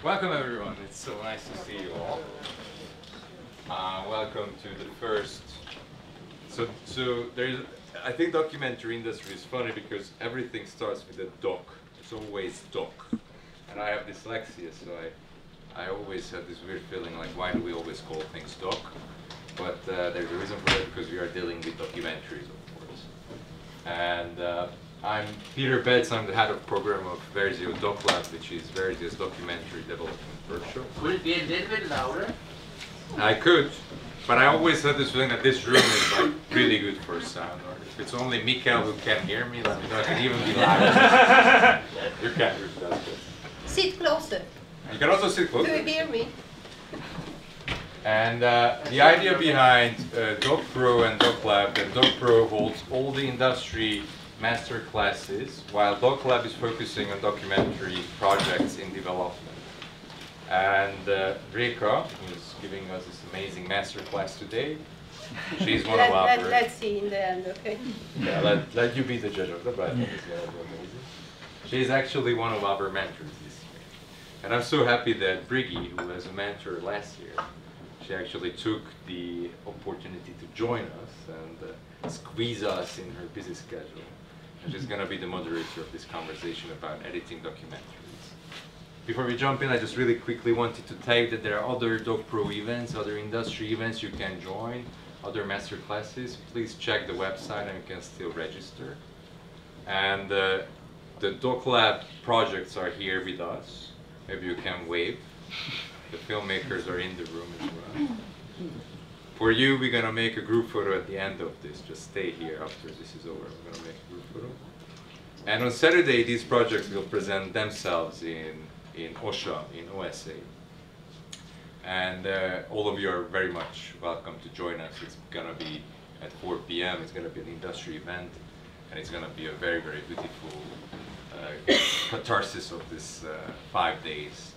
Welcome everyone, it's so nice to see you all. Welcome to the first, so there's, I think documentary industry is funny because everything starts with a doc. It's always doc. And I have dyslexia, so I always have this weird feeling like, why do we always call things doc? But there's a reason for that, because we are dealing with documentaries, of course. And I'm Peter Betts, I'm the head of program of Verzió DocLab, which is Verzio's documentary development workshop. Could it be a little bit louder? I could, but I always had this feeling that this room is like really good for sound. Or if it's only Mikael who can hear me, let me know. I can even be louder. You can't do that. Sit closer. You can also sit closer. Do you hear me? And the idea behind DocPro and DocLab, that DocPro holds all the industry master classes, while DocLab is focusing on documentary projects in development. And Réka, who is giving us this amazing master class today, she's one of our... Let's see in the end, okay? Yeah, let you be the judge of the but I think it's gonna be amazing. She's actually one of our mentors this year. And I'm so happy that Briggy, who was a mentor last year, she actually took the opportunity to join us and squeeze us in her busy schedule. And she's going to be the moderator of this conversation about editing documentaries. Before we jump in, I just really quickly wanted to tell you that there are other DocPro events, other industry events you can join, other master classes. Please check the website and you can still register. And the DocLab projects are here with us. Maybe you can wave. The filmmakers are in the room as well. For you, we're going to make a group photo at the end of this. Just stay here after this is over. We're going to make a group photo. And on Saturday, these projects will present themselves in OSHA, in OSA. And all of you are very much welcome to join us. It's going to be at 4 p.m. It's going to be an industry event. And it's going to be a very, very beautiful catharsis of this 5 days.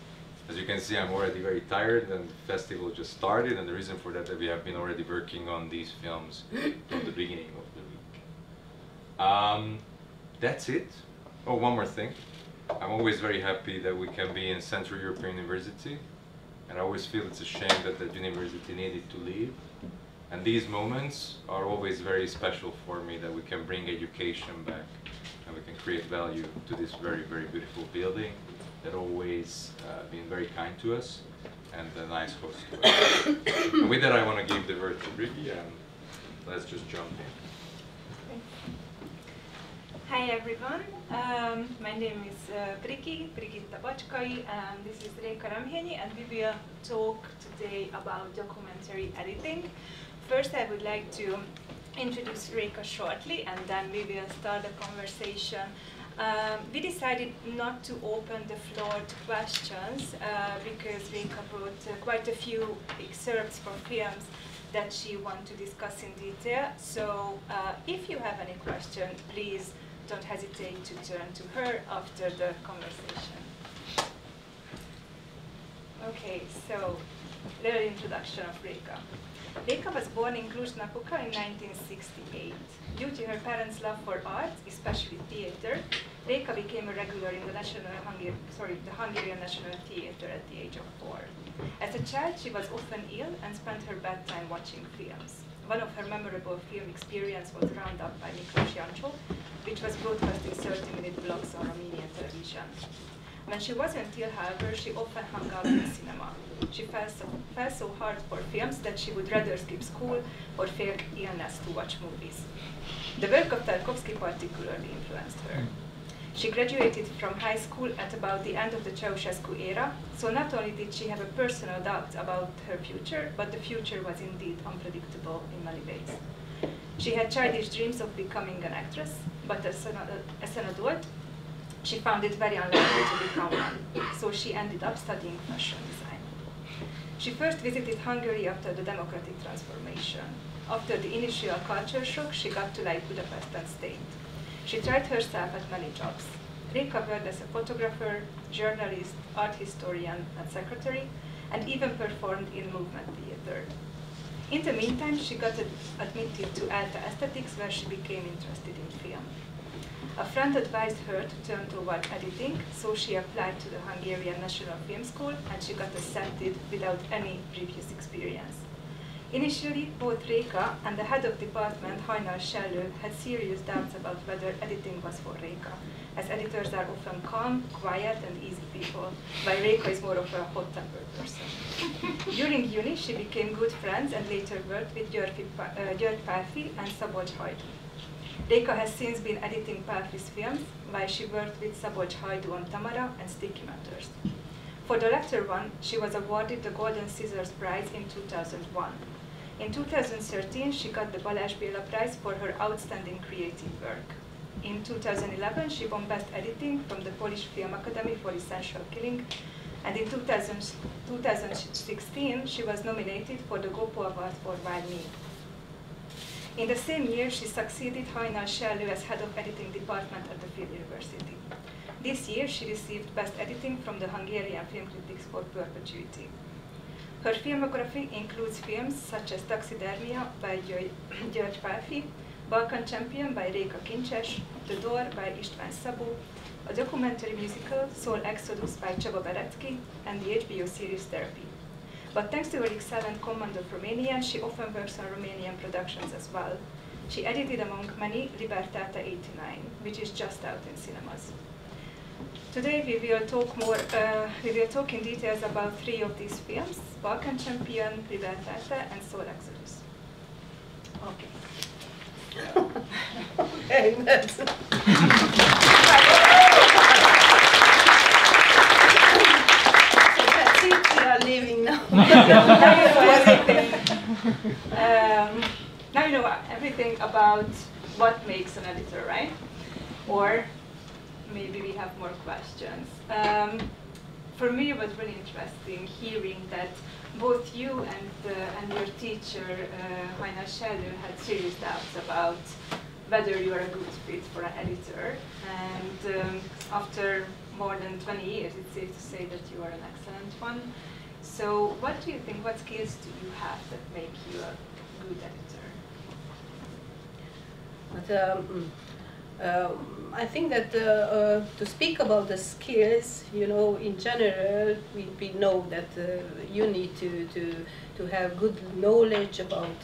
As you can see, I'm already very tired, and the festival just started, and the reason for that is we have been already working on these films from the beginning of the week. That's it. Oh, one more thing. I'm always very happy that we can be in Central European University, and I always feel it's a shame that the university needed to leave. And these moments are always very special for me, that we can bring education back, and we can create value to this very, very beautiful building that always been very kind to us and a nice host to us. And with that, I want to give the word to Briggy, and let's just jump in. Hi everyone, my name is Brigitta Bacskai, and this is Réka Lemhényi, and we will talk today about documentary editing. First, I would like to introduce Réka shortly, and then we will start the conversation. We decided not to open the floor to questions because Réka brought quite a few excerpts from films that she wants to discuss in detail. So if you have any question, please don't hesitate to turn to her after the conversation. Okay, so little introduction of Réka. Réka was born in Cluj-Napoca in 1968. Due to her parents' love for art, especially theater, Réka became a regular in the Hungarian National Theater at the age of 4. As a child, she was often ill and spent her bedtime watching films. One of her memorable film experience was Round Up by Miklós Jancsó, which was broadcast in 30-minute blocks on Romanian television. When she wasn't ill, however, she often hung out in the cinema. She fell so hard for films that she would rather skip school or fake illness to watch movies. The work of Tarkovsky particularly influenced her. She graduated from high school at about the end of the Ceausescu era, so not only did she have a personal doubt about her future, but the future was indeed unpredictable in many ways. She had childish dreams of becoming an actress, but as an adult, she found it very unlikely to become one, so she ended up studying fashion design. She first visited Hungary after the democratic transformation. After the initial culture shock, she got to like Budapest and stayed. She tried herself at many jobs. Réka worked as a photographer, journalist, art historian, and secretary, and even performed in movement theater. In the meantime, she got admitted to Alta Aesthetics, where she became interested in film. A friend advised her to turn toward editing, so she applied to the Hungarian National Film School and she got accepted without any previous experience. Initially, both Réka and the head of department, Hajnal Sellő, had serious doubts about whether editing was for Réka, as editors are often calm, quiet, and easy people, while Réka is more of a hot-tempered person. During uni, she became good friends and later worked with György Pálfi and Szabolcs Hajdú. Réka has since been editing Pálfi's films, while she worked with Szabolcs Hajdú on Tamara and Sticky Matters. For the latter one, she was awarded the Golden Scissors Prize in 2001. In 2013, she got the Balázs Béla Prize for her outstanding creative work. In 2011, she won Best Editing from the Polish Film Academy for Essential Killing, and in 2016, she was nominated for the Gopo Award for Wild Me. In the same year, she succeeded Hajnal Sellő as head of editing department at the Film University. This year, she received Best Editing from the Hungarian Film Critics for Perpetuity. Her filmography includes films such as Taxidermia by György Pálfi, Balkán Champion by Réka Kincses, The Door by István Szabó, a documentary musical Soul Exodus by Csaba Berecki, and the HBO series Terápia. But thanks to her excellent command of Romanian, she often works on Romanian productions as well. She edited among many Libertate 89, which is just out in cinemas. Today we will talk in details about 3 of these films: Balkán Champion, Libertate, and Soul Exodus. Okay. Okay, that's So that's it, we are leaving now. Now you know everything about what makes an editor, right? Or maybe we have more questions. For me, it was really interesting hearing that both you and your teacher, Hajnal Sellő, had serious doubts about whether you are a good fit for an editor. And after more than 20 years, it's safe to say that you are an excellent one. So what do you think, what skills do you have that make you a good editor? But, I think that to speak about the skills, you know, in general, we know that you need to have good knowledge about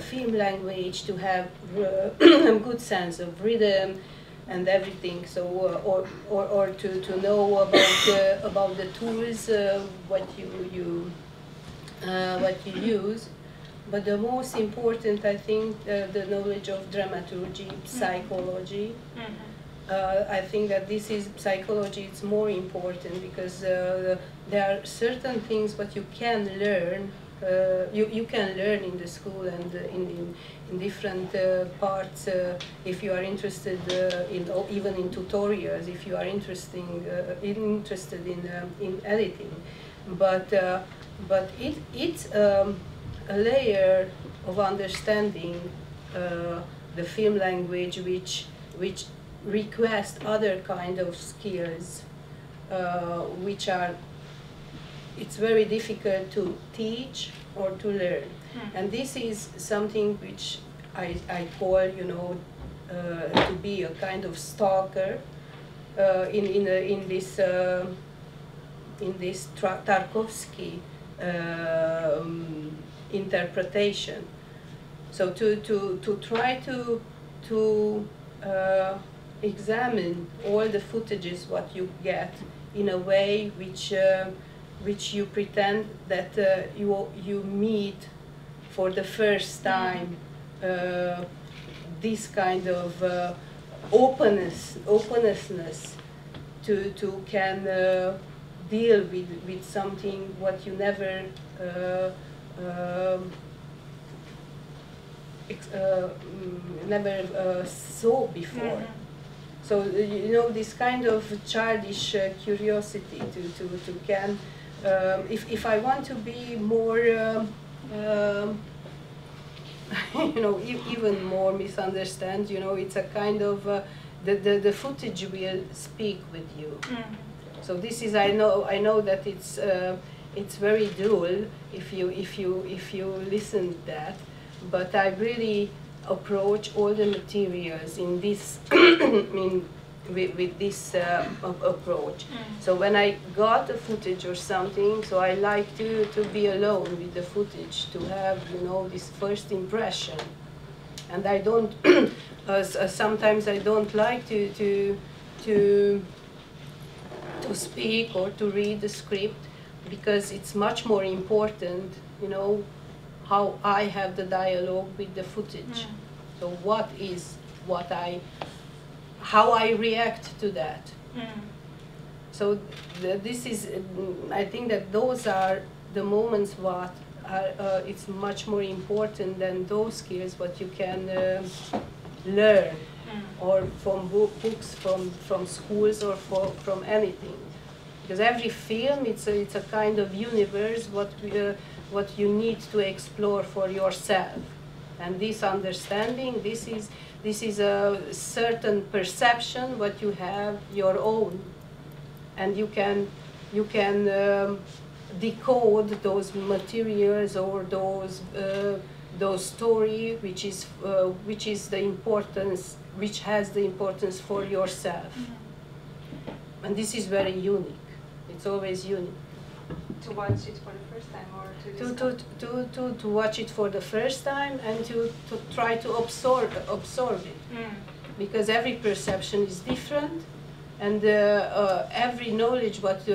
film language, to have a good sense of rhythm and everything. So, or to know about the tools what you use. But the most important, I think, the knowledge of dramaturgy, psychology. Mm-hmm. I think that this is psychology. It's more important because there are certain things what you can learn. You can learn in the school and in different parts. If you are interested even in tutorials, if you are interested in editing, but it's a layer of understanding the film language which request other kind of skills which are it's very difficult to teach or to learn. And this is something which I call, you know, to be a kind of stalker in this Tarkovsky interpretation. So to try to examine all the footages what you get in a way which you pretend that you meet for the first time this kind of openness to can deal with something what you never saw before. Mm-hmm. So you know, this kind of childish curiosity to can if I want to be more you know, even more misunderstand, you know, it's a kind of the footage will speak with you. Mm-hmm. So this is, I know that it's very dull if you listen to that, but I really approach all the materials in this with this approach. So when I got the footage or something, so I like to be alone with the footage, to have, you know, this first impression. And I don't sometimes I don't like to speak or to read the script, because it's much more important, you know, how I have the dialogue with the footage. So how I react to that. So this is, I think that those are the moments what are, it's much more important than those skills what you can learn, or from books, from schools, or from anything. Because every film, it's a kind of universe what you need to explore for yourself. And this understanding, this is a certain perception what you have your own, and you can decode those materials or those story which is the importance, which has the importance for yourself. And this is very unique. It's always unique. To watch it for the first time, or to watch it for the first time, and to try to absorb it, because every perception is different, and every knowledge what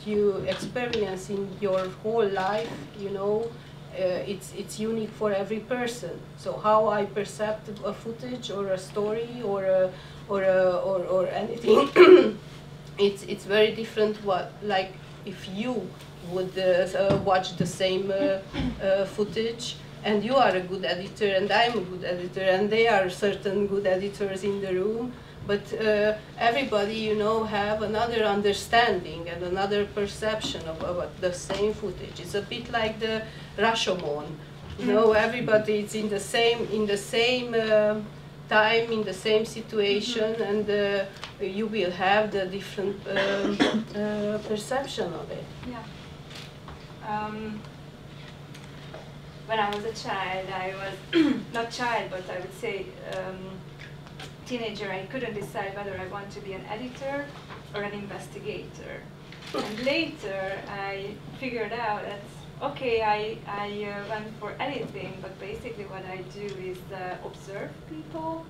you experience in your whole life, you know, it's unique for every person. So how I perceive a footage or a story or anything, it's very different. Like if you would watch the same footage, and you are a good editor and I'm a good editor, and there are certain good editors in the room, but everybody, you know, have another understanding and another perception of the same footage. It's a bit like the Rashomon, you know, everybody is in the same time, in the same situation, and you will have the different perception of it. Yeah. When I was a child, I was not child, but I would say teenager. I couldn't decide whether I want to be an editor or an investigator. And later, I figured out that okay, I went for editing, but basically what I do is observe people,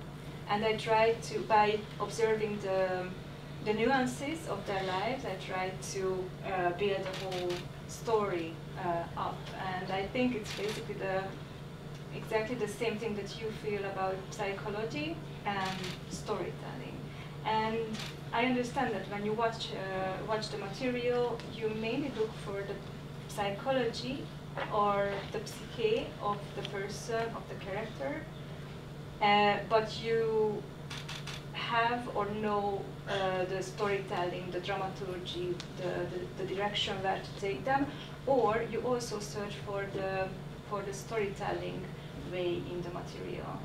and I try to, by observing the nuances of their lives, I try to build a whole story up. And I think it's basically exactly the same thing that you feel about psychology and storytelling. And I understand that when you watch the material, you mainly look for the psychology or the psyche of the person, of the character, but you have or know the storytelling, the dramaturgy, the direction where to take them, or you also search for the storytelling way in the material.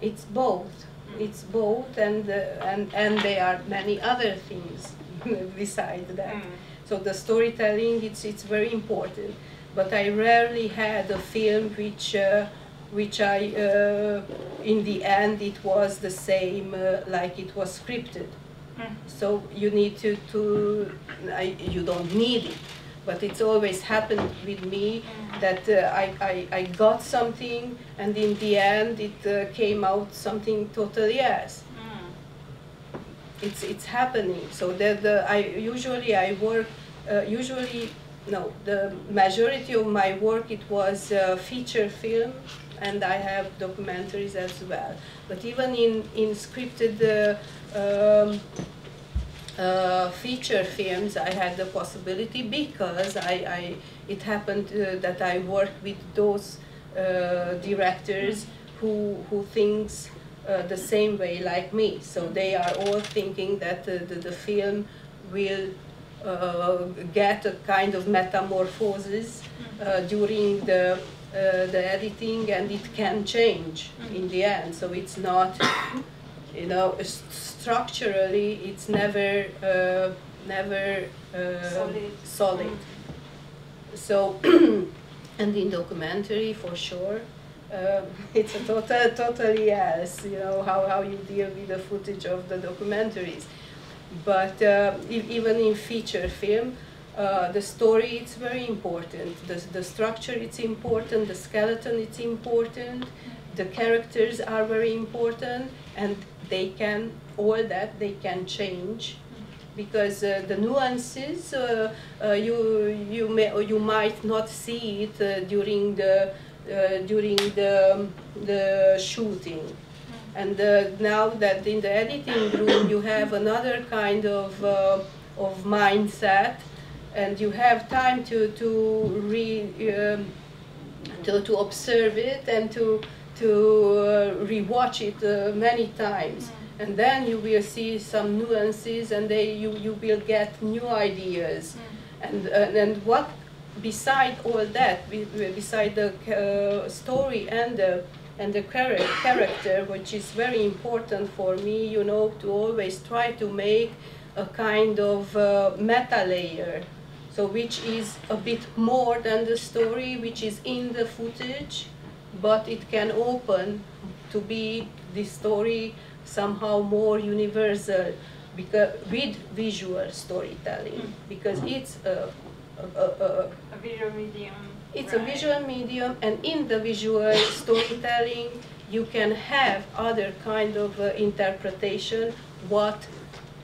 It's both. It's both, and there are many other things beside that. So the storytelling, it's very important. But I rarely had a film which I, in the end, it was the same like it was scripted. So you need you don't need it, but it's always happened with me that I got something, and in the end it came out something totally else. It's happening. So that I work. The majority of my work, it was feature film, and I have documentaries as well. But even in scripted feature films, I had the possibility, because it happened that I worked with those directors who thinks the same way like me. So they are all thinking that the film will get a kind of metamorphosis during the editing, and it can change in the end. So it's not, you know, structurally it's never solid. So and in documentary for sure, it's a totally else, you know, how you deal with the footage of the documentaries. But even in feature film, the story it's very important. The structure it's important. The skeleton it's important. The characters are very important, and they can they can change, because the nuances you might not see it during the shooting. And now that in the editing room you have another kind of mindset, and you have time to observe it and to rewatch it many times, and then you will see some nuances, and you will get new ideas, and what beside all that, beside the story and the character, which is very important for me, you know, to always try to make a kind of meta layer, so which is a bit more than the story, which is in the footage, but it can open to be the story somehow more universal, because with visual storytelling, because it's a visual medium. It's a visual medium, and in the visual storytelling, you can have other kind of interpretation. What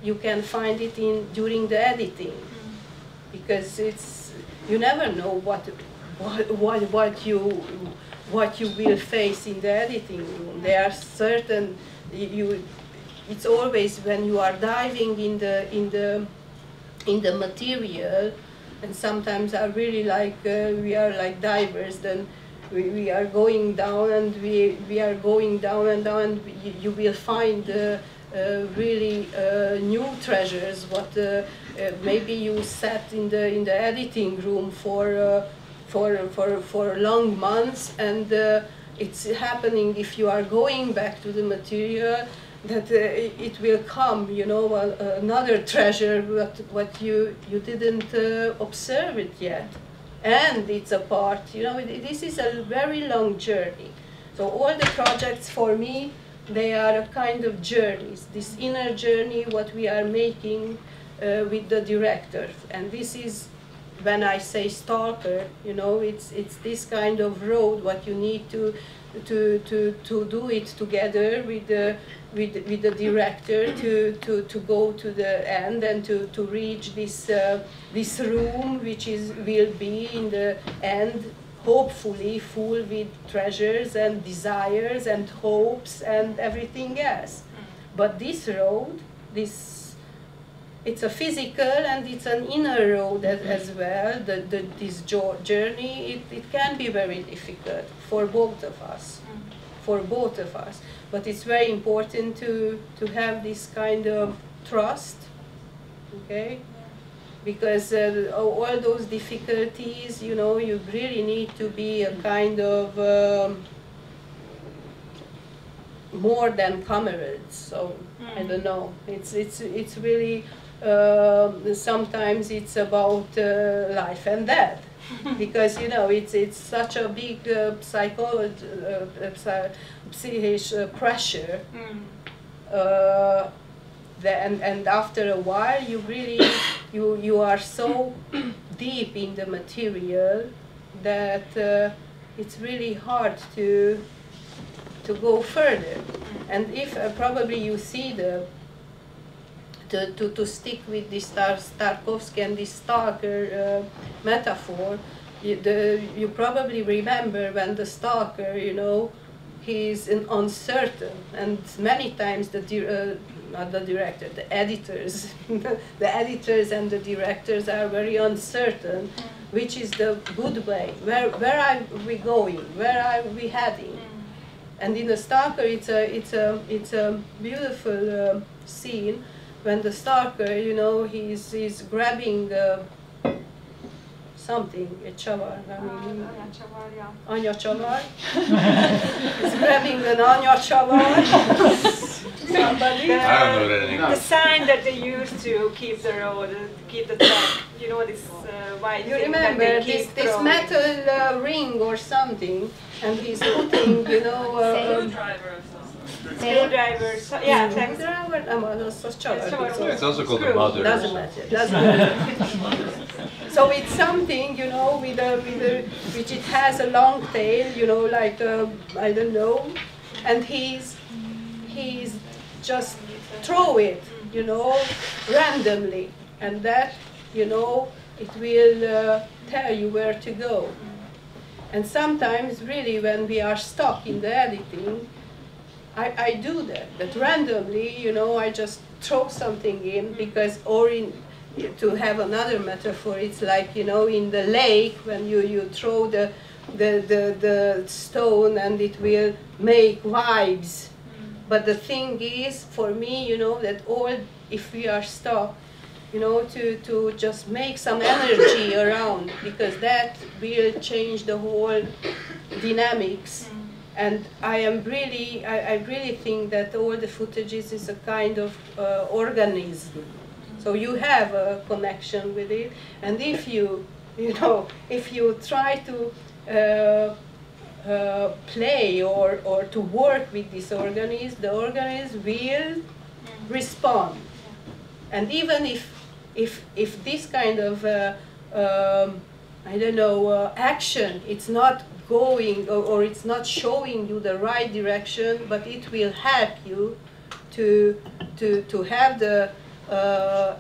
you can find it in during the editing, because you never know what you will face in the editing room. There are certain It's always when you are diving in the material. And sometimes I really like, we are like divers, then we are going down and we are going down and down, and you will find really new treasures, what maybe you sat in the editing room for long months, and it's happening if you are going back to the material, that it will come, you know, another treasure, what you didn't observe it yet, and it's a part, you know. This is a very long journey. So all the projects for me, they are a kind of journeys. This inner journey, what we are making with the director, and this is when I say stalker, you know, it's this kind of road what you need to do it together with the director to go to the end and to reach this room, which will be in the end hopefully full with treasures and desires and hopes and everything else. But this road, it's a physical and it's an inner road as well. This journey, it can be very difficult for both of us. But it's very important to have this kind of trust, okay? Because all those difficulties, you know, you really need to be a kind of more than comrades. So I don't know. It's really sometimes it's about life and death. Because, you know, it's such a big psychic pressure, and after a while you really you are so deep in the material that it's really hard to go further. And if probably you see to stick with this Tarkovsky and this stalker metaphor, you probably remember when the stalker, you know, he's uncertain, and many times not the director, the editors, the editors and the directors are very uncertain, which is the good way. Where are we going? Where are we heading? And in the stalker, it's a beautiful scene. When the stalker, you know, he's grabbing something, a chavar, I mean, anya chavar. He's grabbing an anya chavar. Somebody. I don't know what that The sign that they use to keep the road, keep the track. You know, this white You thing remember that they this keep throwing. metal ring or something, and he's putting, you know, Screwdriver, so, yeah, thanks. It's also called the mother. Doesn't matter. Doesn't matter. So it's something, you know, which it has a long tail, you know, like I don't know, and he's just throw it, you know, randomly, and that, you know, it will tell you where to go. And sometimes, really, when we are stuck in the editing, I do that randomly, you know, I just throw something in, because, or to have another metaphor, it's like, you know, in the lake, when you throw the stone and it will make vibes. But the thing is, for me, you know, that if we are stuck, you know, to just make some energy around, because that will change the whole dynamics. And I really think that all the footages is a kind of organism. So you have a connection with it, and if you try to play or to work with this organism, the organism will respond. And even if this kind of I don't know, action, it's not going or it's not showing you the right direction, but it will help you to have the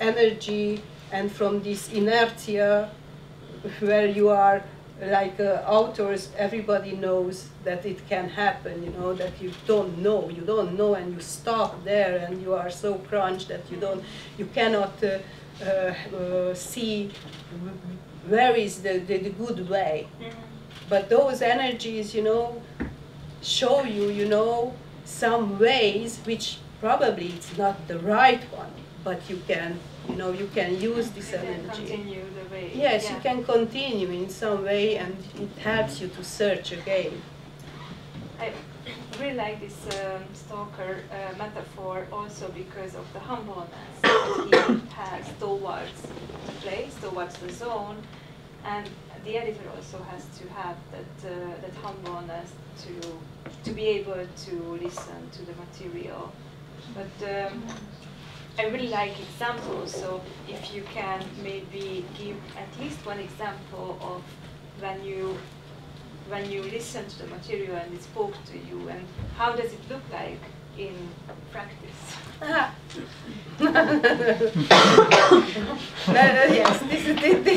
energy, and from this inertia where you are, like authors, everybody knows that it can happen, you know, that you don't know, and you stop there, and you are so crunched that you cannot see where is the good way. But those energies, you know, show you, you know, some ways which probably it's not the right one, but you can, you know, you can use this energy. Continue the way. Yes, yeah. You can continue in some way, and it helps you to search again. I really like this stalker metaphor also because of the humbleness that he has towards the place, towards the zone, and the editor also has to have that humbleness to be able to listen to the material. But I really like examples, so if you can maybe give at least one example of when you listen to the material and it spoke to you, and how does it look like in practice? Yes, this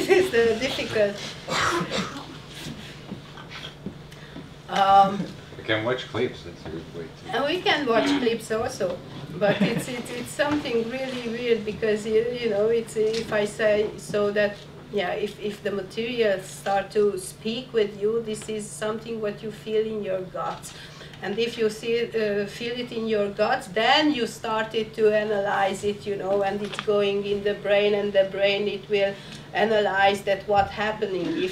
is difficult. We can watch clips, that's a good way to. And we can watch clips also, but it's something really weird, because you know, it's, if I say so that, yeah, if the materials start to speak with you, this is something what you feel in your guts. And if you feel it in your guts, then you started to analyze it, you know, and it's going in the brain, and the brain, it will analyze that what's happening.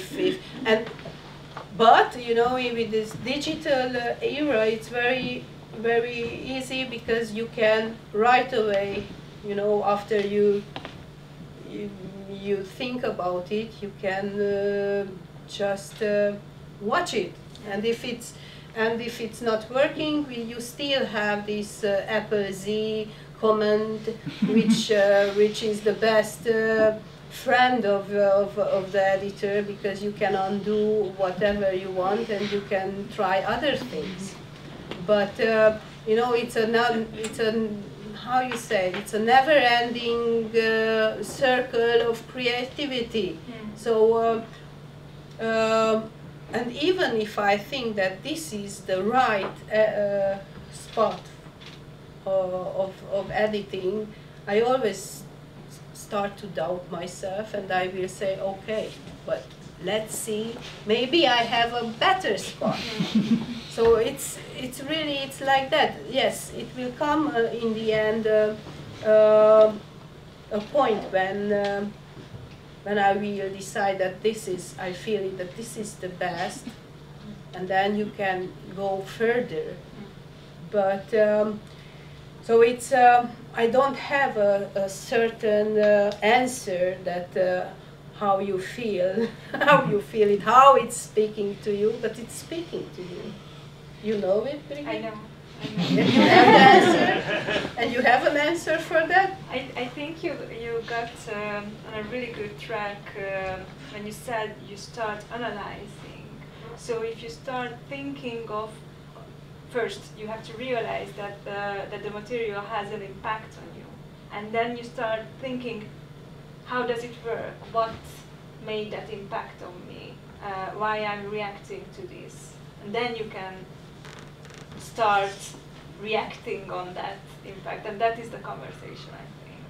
But, you know, with this digital era, it's very, very easy, because you can right away, you know, after you think about it, you can just watch it. And if it's not working, you still have this Apple Z command, which is the best friend of the editor, because you can undo whatever you want and you can try other things. But you know, it's a how you say, it's a never-ending circle of creativity. So. And even if I think that this is the right spot of editing, I always start to doubt myself, and I will say, okay, but let's see, maybe I have a better spot. So it's really, it's like that. Yes, it will come in the end a point when I will decide that I feel it, that this is the best, and then you can go further. But, so it's, I don't have a certain answer that how you feel, how you feel it, how it's speaking to you, but it's speaking to you. You know it, Brigitte? I know. And you have the answer? And you have an answer for that? I think you got on a really good track when you said you start analyzing. So if you start thinking of, first you have to realize that the material has an impact on you. And then you start thinking, how does it work? What made that impact on me? Why I'm reacting to this? And then you can start reacting on that impact, and that is the conversation, I think.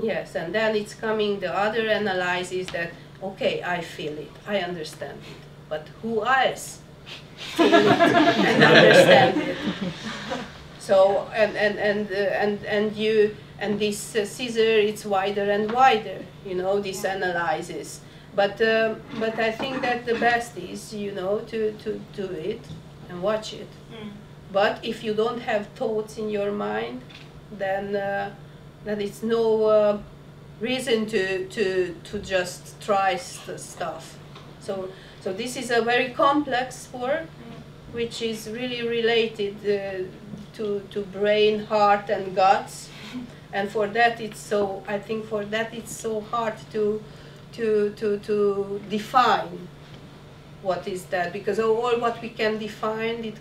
Yes, and then it's coming the other analysis that, okay, I feel it, I understand it, but who else feel it and understand it? So, and this scissor, it's wider and wider, you know, this analysis. But I think that the best is, you know, to do it and watch it. Mm. But if you don't have thoughts in your mind, then it's no reason to just try stuff. So this is a very complex work, which is really related to brain, heart, and guts. And for that, it's so. I think for that it's so hard to define what is that, because all what we can define, it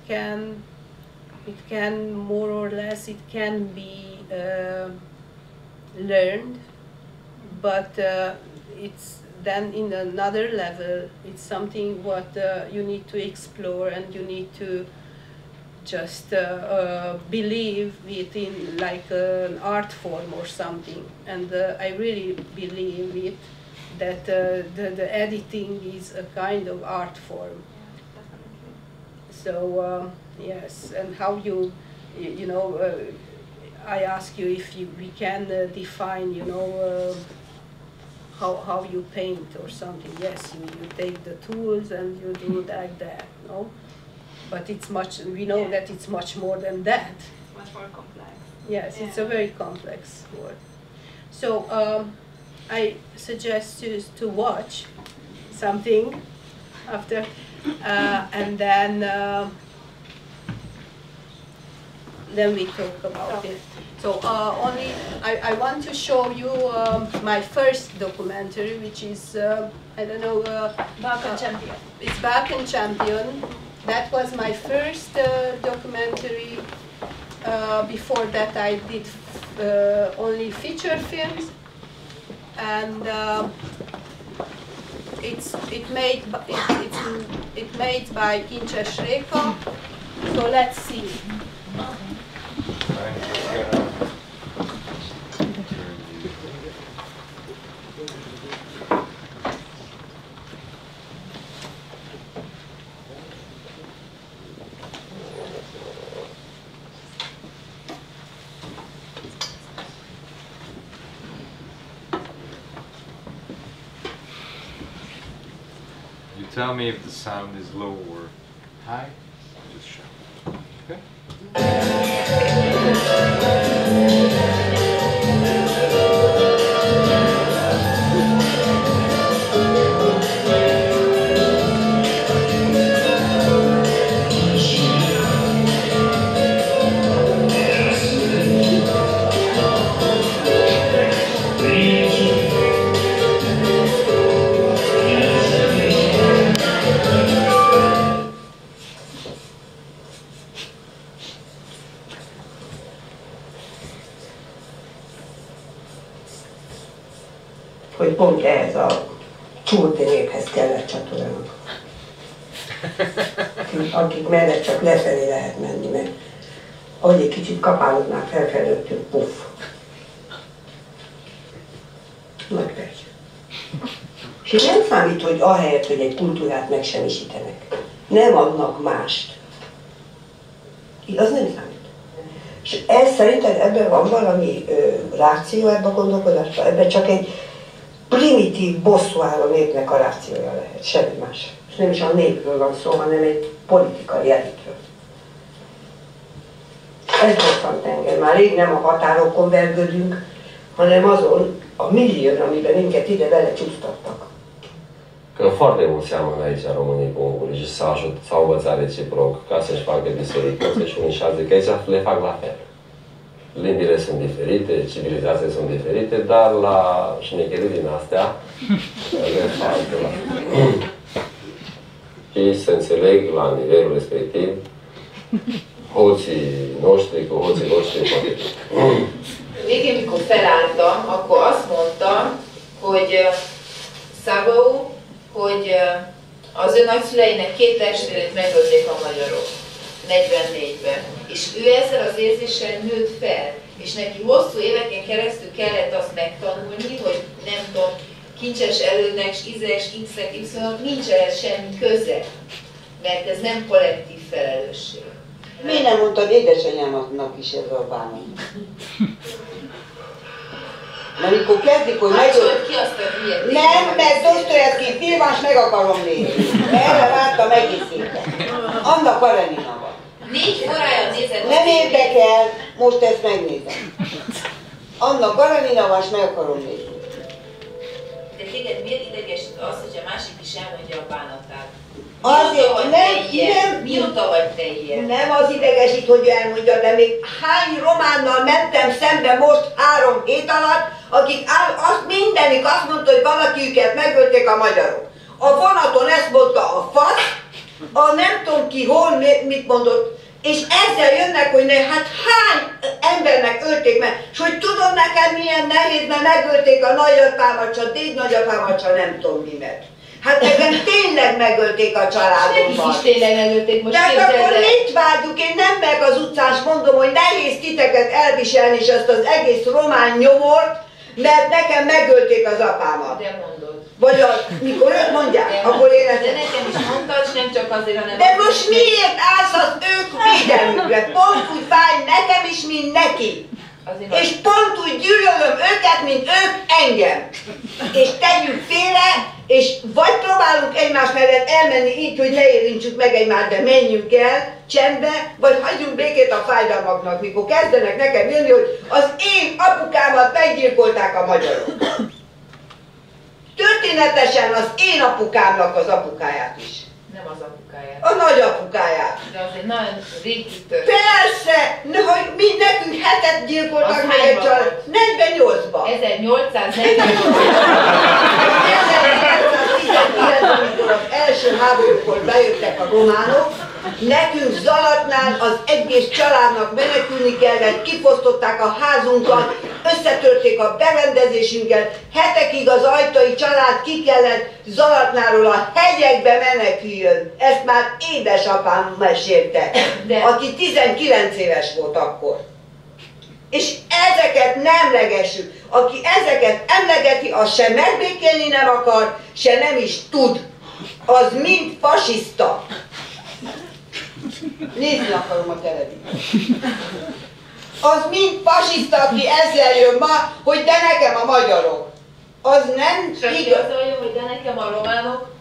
can more or less, it can be learned, but it's then in another level, it's something what you need to explore, and you need to just believe it in like an art form or something. And I really believe it, that the editing is a kind of art form. Yeah, definitely. So yes, and how you know, I ask you if we can define, you know, how you paint or something. Yes, you take the tools and you do like that, no? But it's much, we know that it's much more than that. It's much more complex. Yes, Yeah. it's a very complex work. So I suggest you to watch something after, and then we talk about it. So only I want to show you my first documentary, which is I don't know. Balkán champion. It's Balkán champion. That was my first documentary. Before that, I did only feature films, and it's made by Jerzy Réka. So let's see. You tell me if the sound is low or high, just shout. Okay? Hogy pont ehhez a csúrtényekhez kellett csatolni. Akik mellett csak lefelé lehet menni, mert ahogy egy kicsit kapálódnák felfelőttünk, puff. Nagy perc. És nem számít, hogy ahelyett, hogy egy kultúrát megsemmisítenek, nem adnak mást. Az nem számít. És ez szerinted ebben van valami ráció ebben a gondolkodásban? Ebben csak egy primitív bosszúálló népnek a rációja lehet, semmi más. És nem is a népről van szó, hanem egy politikai elitről. Ez bosszant engem. Már rég nem a határokon vergődünk, hanem azon a millión, amiben minket ide belecsúsztattak. că foarte mulți seamănă aici românii cu ungurii și s-au învățat reciproc ca să-și facă diferități și unii și alții că aici le fac la fel. Limbile sunt diferite, civilizațiile sunt diferite, dar la șmecherii din astea le fac la fel. Și se înțeleg la nivelul respectiv hoții noștri cu hoții noștri hipotetik. Végén, mikor felálltam, akkor azt mondtam, hogy Szabó, hogy az ő nagyszüleinek 2 testvérét megölték a magyarok 44-ben. És ő ezzel az érzéssel nőtt fel. És neki hosszú éveken keresztül kellett azt megtanulni, hogy nem tudom, kincses elődnek, X-ek, Y-nak nincs ehhez semmi köze. Mert ez nem kollektív felelősség. Miért nem mondtad édesanyámnak is ez a bánat? Mert mikor kezdik, hogy ki azt a hülyet? Nem, mert Dostoyevsky filmás meg akarom nézni. Erre vártam egész héten. Anna Karenina van. 4 órája nézett. Nem érdekel, most ezt megnézem. Anna Karenina van, és meg akarom nézni. De téged miért idegesít az, hogy a másik is elmondja a bánatát? Azért Mióta vagy te ilyen? Nem az idegesít, hogy elmondja, de még hány románnal mentem szembe most 3 hét alatt, akik azt mindenik azt mondta, hogy valaki őket megölték a magyarok. A vonaton ezt mondta a fasz, a nem tudom ki hol mit mondott, és ezzel jönnek, hogy hát hány embernek ölték meg, és hogy tudod neked milyen nehéz, mert megölték a nagyapámat, csak dédnagyapámat, csak nem tudom mi meg. Hát nekem tényleg megölték a családomban. Is tényleg megölték, most tehát akkor mit vágyjuk? Én nem meg az utcán mondom, hogy nehéz titeket elviselni és azt az egész román nyomort, mert nekem megölték az apámat. De mondod. Vagy mikor ők mondják, akkor én ezt... De nekem is mondtad, és nem csak azért, hanem... De most miért állsz az ők védelmükre? Pont úgy fáj nekem is, mint neki. És pont úgy gyűlölöm őket, mint ők engem. És tegyük félre, és vagy próbálunk egymás mellett elmenni így, hogy ne érintsük meg egymást, de menjünk el csendbe, vagy hagyjunk békét a fájdalmaknak, mikor kezdenek nekem jönni, hogy az én apukámat meggyilkolták a magyarok. Történetesen az én apukámnak az apukáját is. Nem az apukáját. A nagyapukáját. De az egy nagyon régi történet. Persze! Hogy mi nekünk 7-et gyilkoltak meg egy család. 48-ban. 1919-ben, amikor az első háborúkor bejöttek a románok, nekünk Zalatnál az egész családnak menekülni kellett, kifosztották a házunkat, összetörték a berendezésünket, hetekig az ajtai család ki kellett Zalatnáról a hegyekbe meneküljön. Ezt már édesapám mesélte, aki 19 éves volt akkor. És ezeket nem emlegessük. Aki ezeket emlegeti, az se megbékélni nem akar, se nem is tud. Az mind fasiszta. Nézni akarom a televíziót. Az mind fasiszta, aki ezzel jön ma, hogy de nekem a magyarok. Az nem igaz. Azzal jön, hogy de nekem a románok.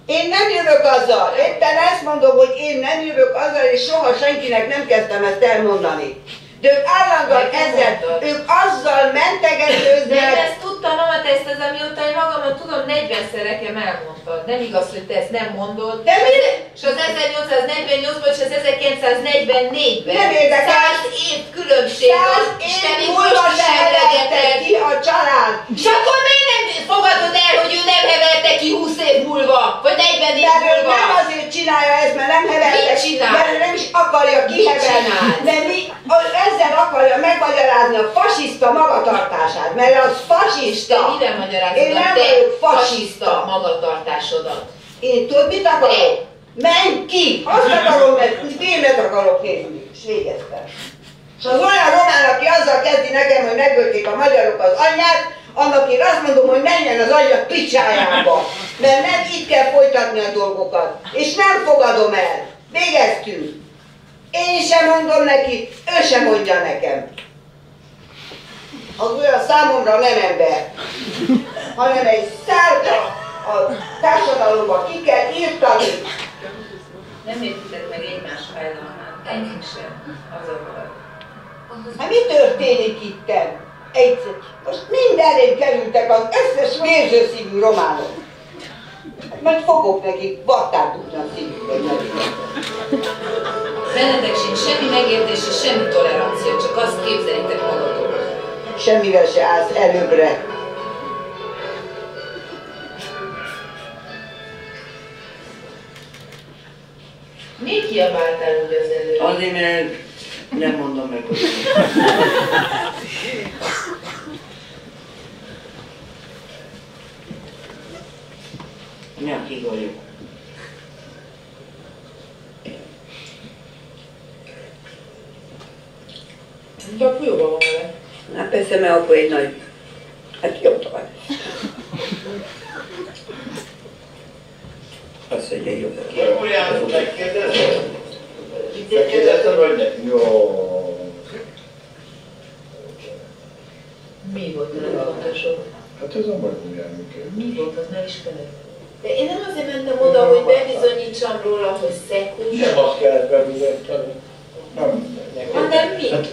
Én nem jövök azzal. Éppen ezt mondom, hogy én nem jövök azzal, és soha senkinek nem kezdtem ezt elmondani. De ők állandóan ezzel, ők azzal mentegetőznek. De ezt tudtam, mama, te ezt amióta én magamat tudom, 40-szer nekem elmondtad. Nem igaz, hogy te ezt nem mondod. De mi? És az 1848-ban és az 1944-ben. Nem érdekel. 100 év különbség van. 100 év múlva se hevelte ki a család. És akkor miért nem fogadod el, hogy ő nem hevelte ki 20 év múlva? Vagy 40 év múlva? múlva? Nem azért csinálja ezt, mert nem hevelte. Mit csinál? Mert ő nem is akarja kihevelni. De mi ezzel akarja megmagyarázni a fasiszta magatartását, mert az fasiszta. Te mivel magyarázod én nem vagyok fasiszta magatartásodat? Én tudod, mit akarok? Menj ki! Azt akarom, mert filmet akarok nézni. És végeztem. És az olyan román, aki azzal kezdi nekem, hogy megölték a magyarok az anyját, annak én azt mondom, hogy menjen az anyja picsájába. Mert nem itt kell folytatni a dolgokat. És nem fogadom el. Végeztünk. Én sem mondom neki, ő sem mondja nekem. Az olyan számomra nem ember, hanem egy szárka a társadalomban ki kell írtani. Nem értitek meg egymás fájdalmát, egyik sem, az a baj. Hát mi történik itten? Egyszer. Most mindenrén kerültek az összes mérzőszívű románok. Mert fogok nekik vattát dugni a szívükbe, hogy megértem. Bennetek sincs semmi megértés és semmi tolerancia, csak azt képzelitek magatokról. Semmivel se állsz előbbre. Miért kiabáltál úgy az előtt? Azért, mert nem mondom meg, hogy nyakig vagyok. Csak jóban van vele. Hát persze, mert akkor egy nagy... Hát jobb van. Azt mondja, jobb. Megújjátok, megkérdezem? Megkérdeztem, vagy neki? Jó. Mi volt a legfontosabb? Hát ez a megújjátok. Mi volt, az ne ismered? De én nem azért mentem oda, hogy bebizonyítsam róla, hogy szekus. Nem azt kellett bebizonyítani. Nem. Hanem mi? Hát,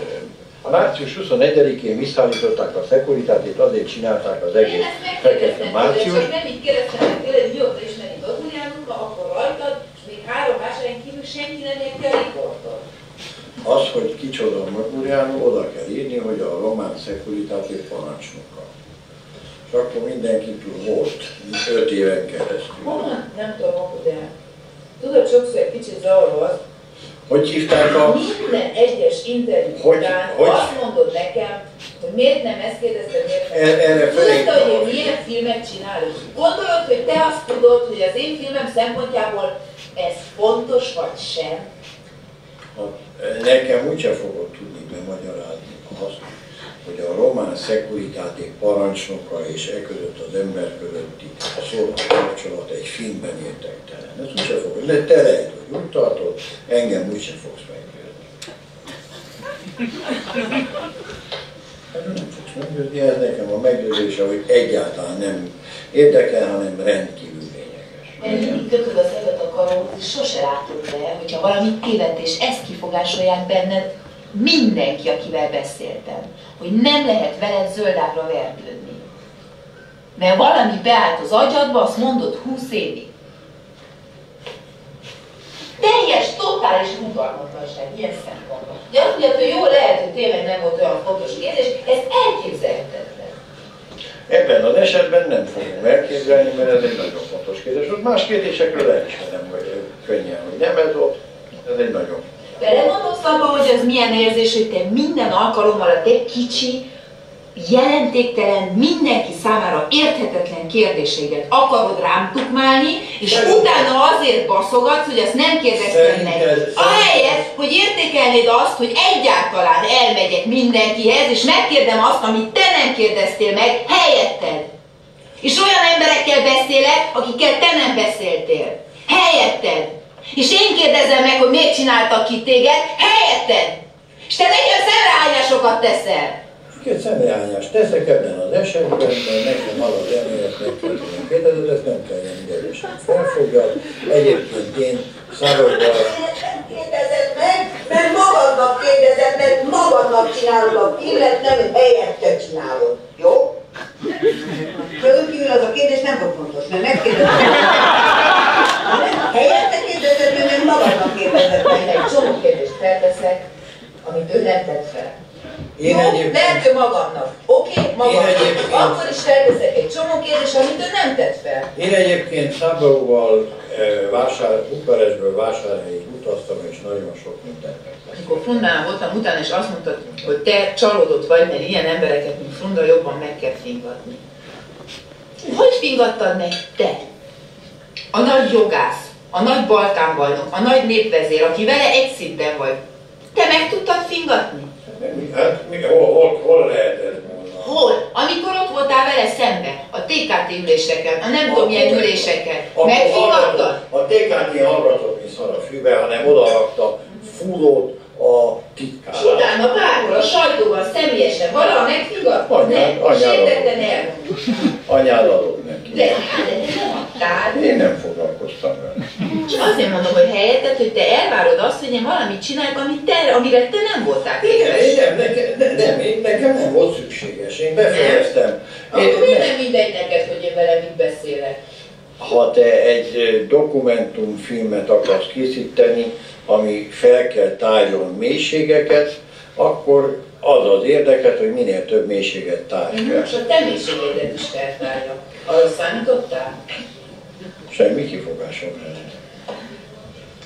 a március 21-én visszaállították a szekuritátit, azért csinálták az Én egész ezt fekete megkérdeztem, március. csak nem így kérdeztem meg tőled, mióta ismeri Bagurjánunkat, akkor rajtad, és még 3 vásáron kívül senki nem érti a riportot. Az, hogy kicsoda a Magurjánó, oda kell írni, hogy a román szekuritáti parancsnoka. És akkor mindenki tud volt, 5 éven keresztül. Honnan? Nem tudom, de tudod, sokszor egy kicsit zavaró az, Hogy hívták a... minden egyes interjú után azt mondod nekem, hogy miért nem ezt kérdezted, miért nem. Tudod, hogy én milyen filmet csinálok? Gondolod, hogy te azt tudod, hogy az én filmem szempontjából ez fontos vagy sem? Nekem úgyse fogod tudni bemagyarázni azt, hogy a román szekuritáti parancsnoka és e között az ember közötti szoros kapcsolat egy filmben értektelen. Ez úgyse fogod, de te lehet, hogy úgy tartod, engem úgyse fogsz meggyőzni. Nem fogsz meggyőzni, ez nekem a meggyőzése, hogy egyáltalán nem érdekel, hanem rendkívül lényeges. Mert mindig kötöd a szemet a karóhoz, és sose látod le, hogyha valamit tévedés, ezt kifogásolják benned mindenki, akivel beszéltem, hogy nem lehet veled zöldágra verdődni. Mert valami beállt az agyadba, azt mondod 20 évig. Teljes, totális rugalmatlanság ilyen szempontból. De azt mondjad, hogy jó, lehet, hogy tényleg nem volt olyan fontos kérdés, ez elképzelhetetlen. Ebben az esetben nem fogom elképzelni, mert ez egy nagyon fontos kérdés. Ott más kérdésekről elismerem, hogy könnyen, hogy nem ez ott, ez egy nagyon. Belegondolsz abba, hogy az milyen érzés, hogy te minden alkalommal a te kicsi, jelentéktelen, mindenki számára érthetetlen kérdéseidet akarod rám tukmálni, és utána azért baszogatsz, hogy azt nem kérdezted meg. Ahelyett, hogy értékelnéd azt, hogy egyáltalán elmegyek mindenkihez, és megkérdem azt, amit te nem kérdeztél meg, helyetted. És olyan emberekkel beszélek, akikkel te nem beszéltél. Helyetted. És én kérdezem meg, hogy miért csináltak ki téged, helyetted. És te nekem szemrehányásokat teszel. Két szemrehányást teszek ebben az esetben, mert nekem az az elméletnek kérdezed, ezt nem kell ilyen idősen felfogjad. Egyébként én Szabóval... Nem kérdezed meg, mert magadnak kérdezed, mert magadnak csinálod a filmet, nem helyette csinálod. Jó? Közön kívül az a kérdés nem volt fontos, mert megkérdezed. Helyette kérdezed, mert magadnak kérdezed meg. Egy csomó kérdést felteszek, amit ő nem tett fel. Én egyébként... Lehet ő magamnak. Oké, magamnak. Akkor is felteszek egy csomó kérdést, amit ő nem tett fel. Én egyébként Szabóval Bukarestből Vásárhelyig utaztam, és nagyon sok mindent megtettem. Amikor Frundánál voltam utána, és azt mondtad, hogy te csalódott vagy, mert ilyen embereket, mint Frunda, jobban meg kell fingatni. Hogy fingattad meg te? A nagy jogász, a nagy Balkán bajnok, a nagy népvezér, aki vele egy szinten vagy. Te meg tudtad fingatni? Hát, hol lehet ez volna? Hol? Amikor ott voltál vele szembe, a TKT üléseken, a nem tudom milyen üléseken. Megfingattad? A TKT hallgatott, mint szar a fűbe, hanem odarakta fúrót a titkára. Utána bárhol, a sajtóban, személyesen, valaha megfingattad? Nem? Sértetten el. Anyád adott neki. De nem adtál. Én nem foglalkoztam vele. Csak azért mondom, hogy helyetted, hogy te elvárod azt, hogy én valamit csinálok, amire te nem voltál képes. Igen, nekem nem volt szükséges. Én befejeztem. Akkor miért nem mindegy neked, hogy én vele mit beszélek? ha te egy dokumentumfilmet akarsz készíteni, ami fel kell tárjon mélységeket, akkor az az érdeket, hogy minél több mélységet tárj fel. És a te mélységeidet is feltárja. Arra számítottál? Semmi kifogásom erre.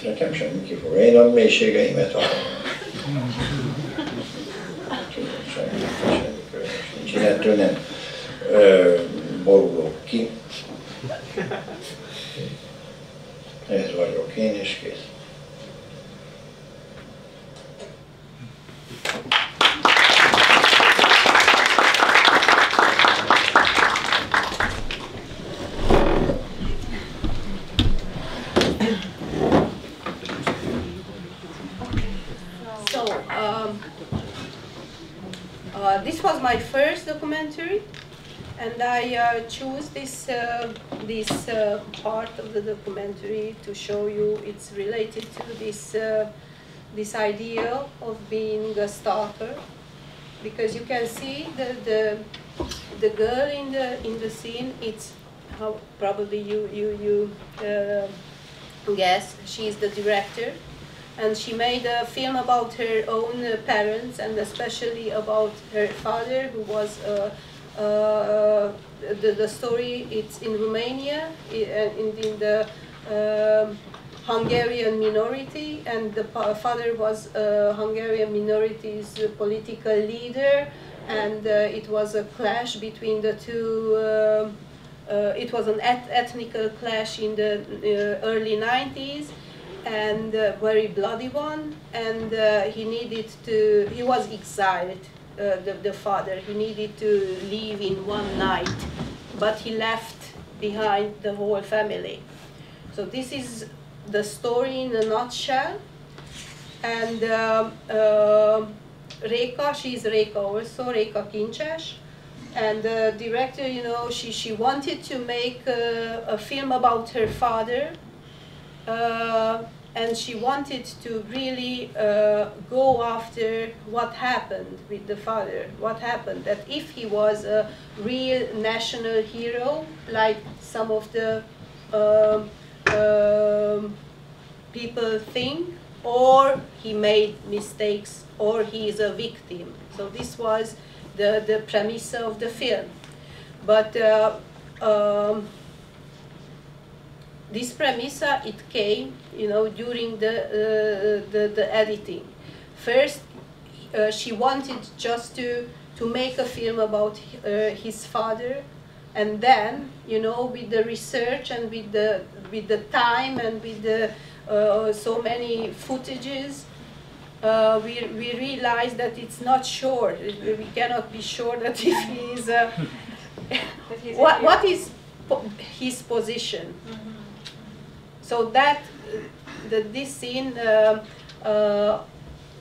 Nekem semmi kifogás. Én a mélységeimet akarom. Semmi nincs. Én ettől nem borulok ki. Ez vagyok én, és kész. This was my first documentary, and I choose this part of the documentary to show you it's related to this idea of being a stalker, because you can see the girl in the scene. It's how probably you guess she's the director. And she made a film about her own parents, and especially about her father, who was the story. It's in Romania, in the Hungarian minority, and the father was Hungarian minority's political leader, and it was a clash between the two. It was an ethnical clash in the early 90s. And very bloody one, and he was exiled, the father. He needed to leave in one night, but he left behind the whole family. So this is the story in a nutshell. And Réka, she's Réka also, Réka Kincses. And the director, you know, she wanted to make a film about her father. And she wanted to really go after what happened with the father, what happened, that if he was a real national hero, like some of the people think, or he made mistakes, or he is a victim. So this was the premise of the film. But this premise, it came, you know, during the editing. First, she wanted just to make a film about his father, and then, you know, with the research and with the time and with the so many footages, we realized that it's not sure. We cannot be sure that if he is what is his position. Mm-hmm. So that this scene,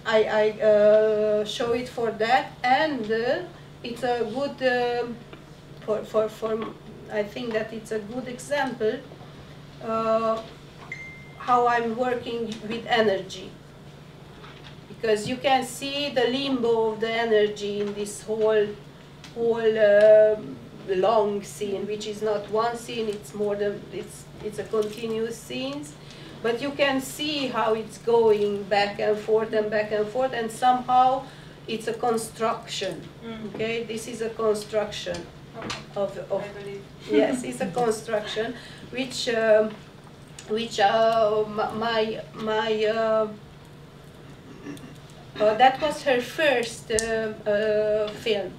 I show it for that, and it's a good I think that it's a good example how I'm working with energy, because you can see the limbo of the energy in this whole long scene, which is not one scene, it's more than it's a continuous scenes, but you can see how it's going back and forth and back and forth, and somehow it's a construction. Okay, this is a construction of yes, it's a construction which that was her first film,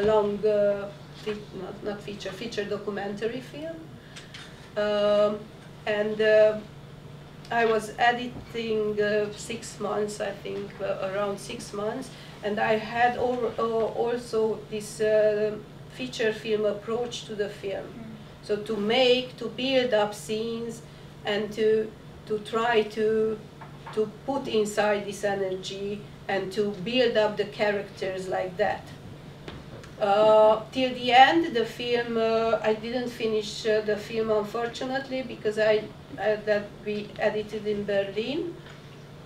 long not feature documentary film. And I was editing 6 months, I think, around 6 months, and I had also this feature film approach to the film. So to build up scenes and to try to put inside this energy and to build up the characters like that. Till the end, the film, I didn't finish the film, unfortunately, because that we edited in Berlin,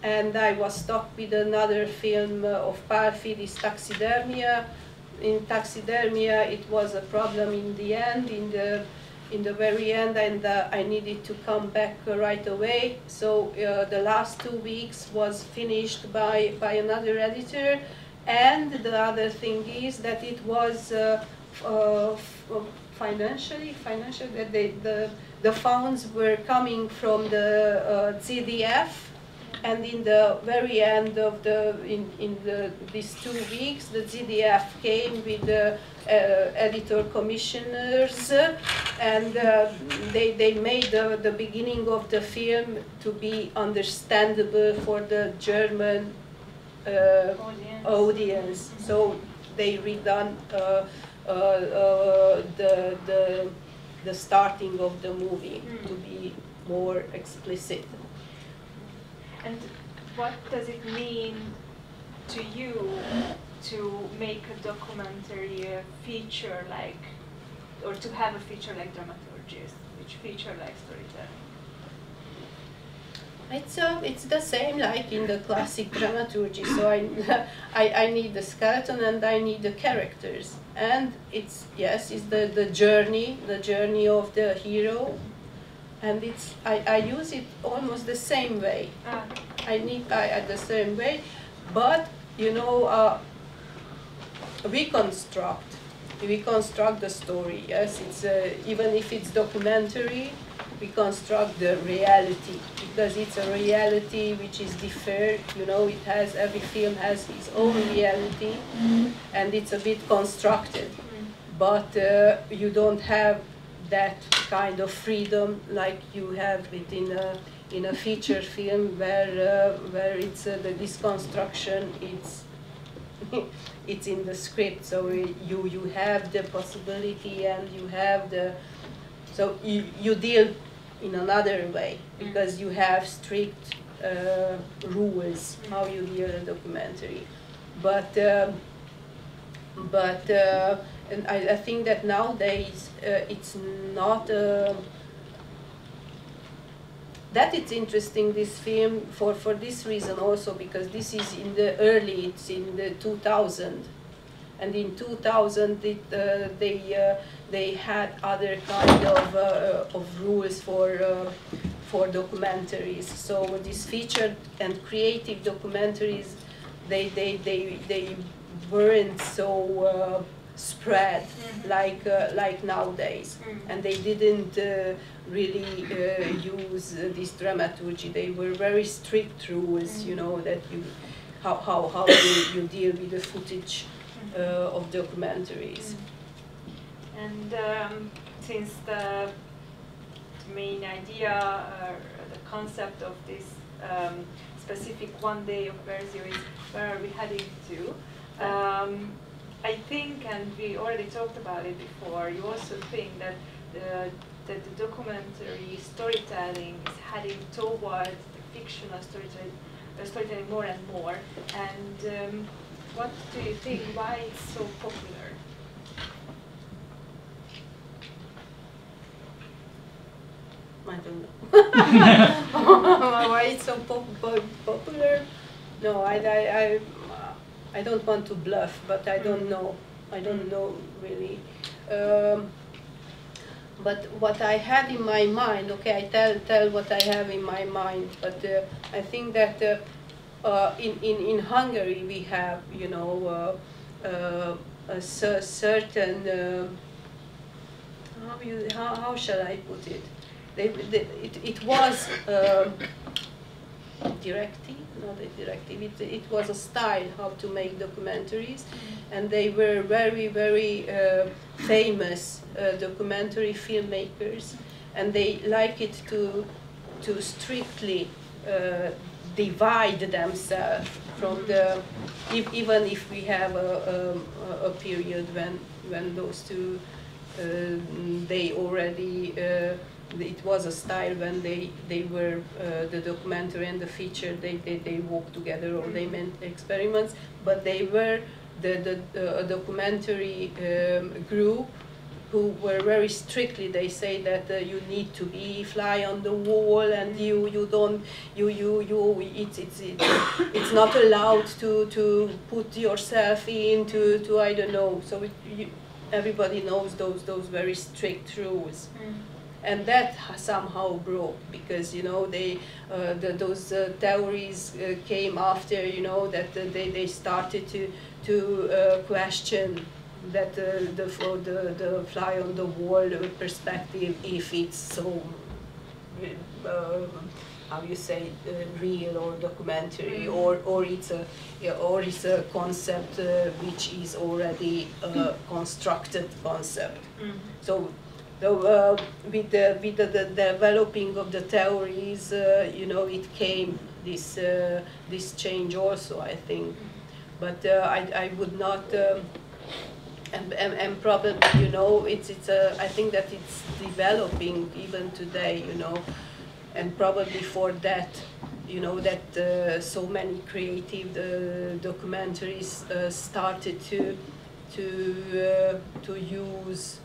and I was stuck with another film of Pálfi, this Taxidermia. In Taxidermia, it was a problem in the end, in the very end, and I needed to come back right away. So the last 2 weeks was finished by another editor. And the other thing is that it was financially that the funds were coming from the ZDF, and in the very end of these 2 weeks, the ZDF came with the editor commissioners, and they made the beginning of the film to be understandable for the German audience. So they redone the starting of the movie to be more explicit. And what does it mean to you to make a documentary feature like, or to have a feature like dramaturgy, which feature like storytelling? It's the same like in the classic dramaturgy. So I need the skeleton and I need the characters, and it's the journey of the hero, and I use it almost the same way. The same way, but you know, we construct the story. Yes, it's even if it's documentary, we construct the reality, because it's a reality which is different. You know, every film has its own reality, and it's a bit constructed. But you don't have that kind of freedom like you have it in a feature film, where it's this construction. It's in the script, so you have the possibility, and you have so you deal in another way, because you have strict rules how you deal a documentary. But and I think that nowadays it's not that it's interesting, this film, for this reason also, because this is it's in the 2000, and in 2000 they had other kind of rules for documentaries. So these featured and creative documentaries, they weren't so spread like nowadays, and they didn't really use this dramaturgy. They were very strict rules, you know, that how you deal with the footage of documentaries. And since the main idea, the concept of this specific one day of Verzió is where are we heading to, I think, and we already talked about it before, you also think that the documentary storytelling is heading towards the fictional storytelling more and more. And what do you think? Why it's so popular? I don't know. Why it's so popular? No, I don't want to bluff, but I don't know. I don't know really. But what I had in my mind, okay, I tell what I have in my mind. But I think that in Hungary we have, you know, a certain how shall I put it? It was directive, not a directive. It was a style how to make documentaries, and they were very, very famous documentary filmmakers, and they like it to strictly divide themselves from the. Even if we have a period when those two they already. It was a style when they were the documentary and the feature, they walked together, or they meant experiments, but they were the documentary group who were very strictly, they say that you need to be fly on the wall, and it's not allowed to put yourself into I don't know. So everybody knows those very strict rules. And that somehow broke, because those theories came after, that they started to question that the fly on the wall perspective, if it's so how you say, real or documentary, or it's a concept which is already a constructed concept. So with the developing of the theories, it came this change also, I think. But I would not, and probably, I think that it's developing even today, and probably for that, that so many creative documentaries started to use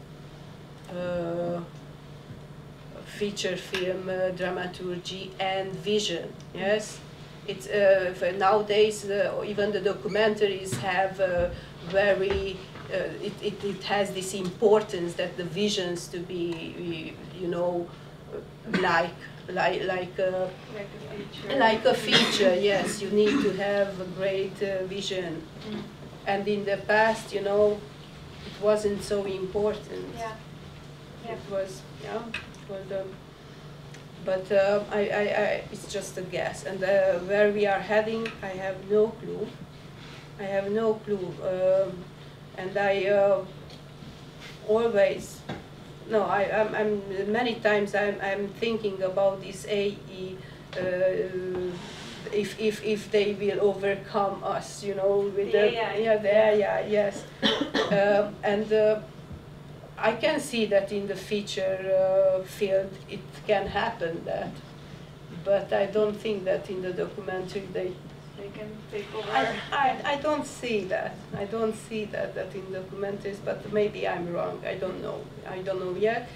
feature film dramaturgy and vision. Yes, it's nowadays even the documentaries have very it has this importance that the visions to be like a feature. Yes, you need to have a great vision, and in the past, it wasn't so important. Yeah. It was, but it's just a guess. And where we are heading, I have no clue. I have no clue. And I always, no, I'm many times I'm thinking about this AE. If they will overcome us, with the AI, yes, and I can see that in the feature field it can happen that, but I don't think that in the documentary they can take over. I don't see that. I don't see that in documentaries, but maybe I'm wrong. I don't know. I don't know yet.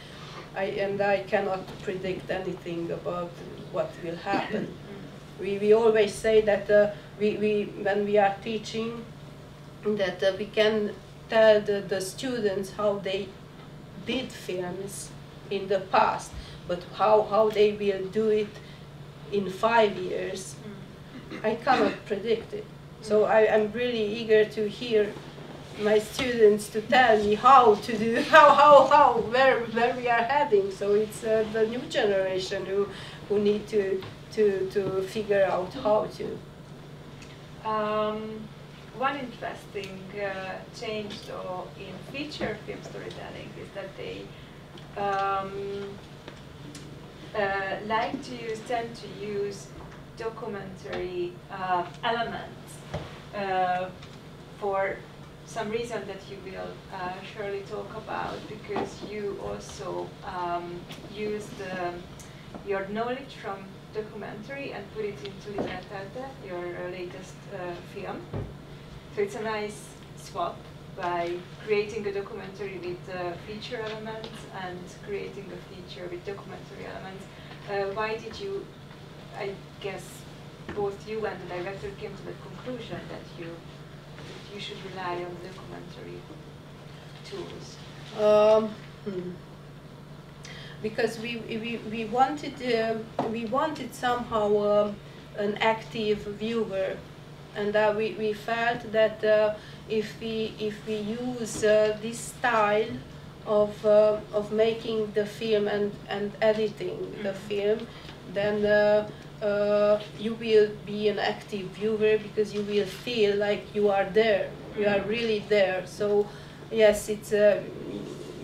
I cannot predict anything about what will happen. We always say that when we are teaching, that we can tell the students how they did films in the past, but how they will do it in 5 years, I cannot predict it. So I'm really eager to hear my students to tell me how to do, where we are heading. So it's the new generation who need to figure out how to. One interesting change, though, in feature film storytelling is that they tend to use documentary elements for some reason that you will surely talk about, because you also used your knowledge from documentary and put it into Libertad, your latest film. So it's a nice swap by creating a documentary with feature elements and creating a feature with documentary elements. Why did you, I guess, both you and the director came to the conclusion that you should rely on documentary tools? Because we wanted somehow an active viewer, and we felt that if we use this style of making the film and editing the film, then you will be an active viewer, because you will feel like you are there, you are really there. So yes, it's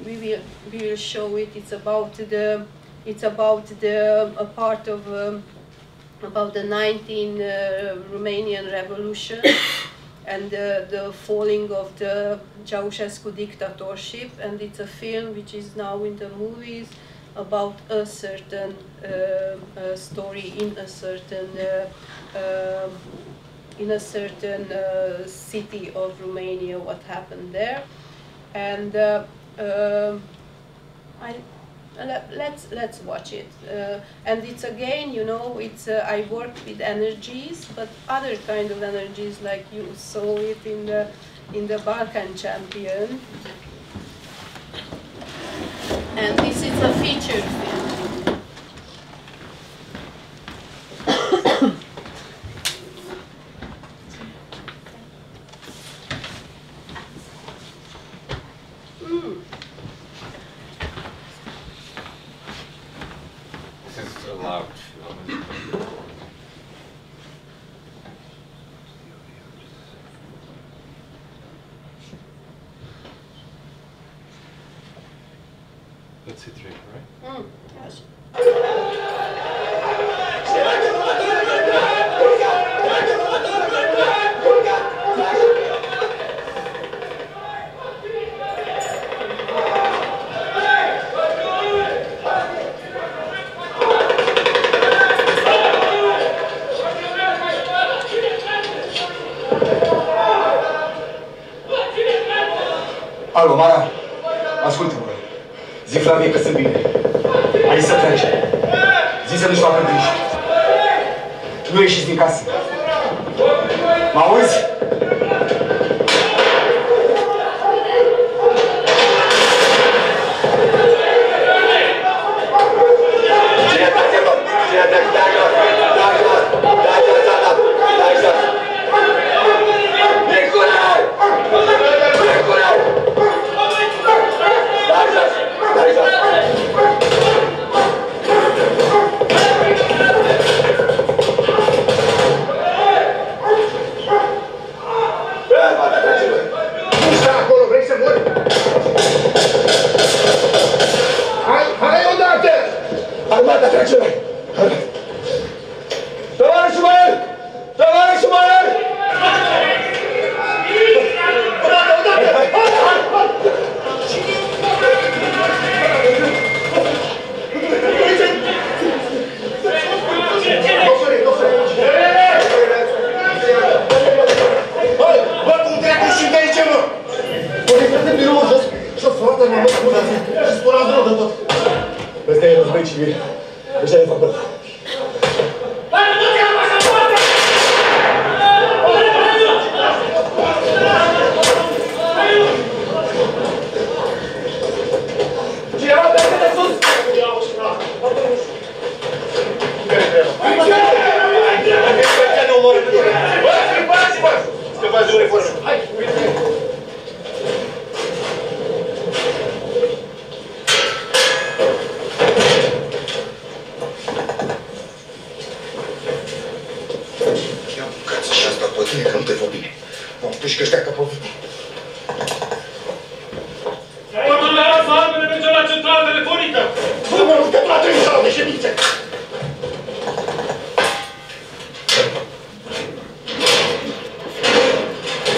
we will show it. It's about a part of about the 19 Romanian Revolution and the falling of the Ceausescu dictatorship, and it's a film which is now in the movies about a certain story in a certain city of Romania, what happened there, and let's watch it. And it's again, it's I worked with energies, but other kind of energies, like you saw it in the Balkán champion. And this is a featured film. This is allowed film. That's it, right? Yes. Alo, Mara, ascultă-mă. Zi Flaviei că sunt bine. Aici să plece. Zi să nu-și facă griji. Nu ieșiți din casă. Mă auzi?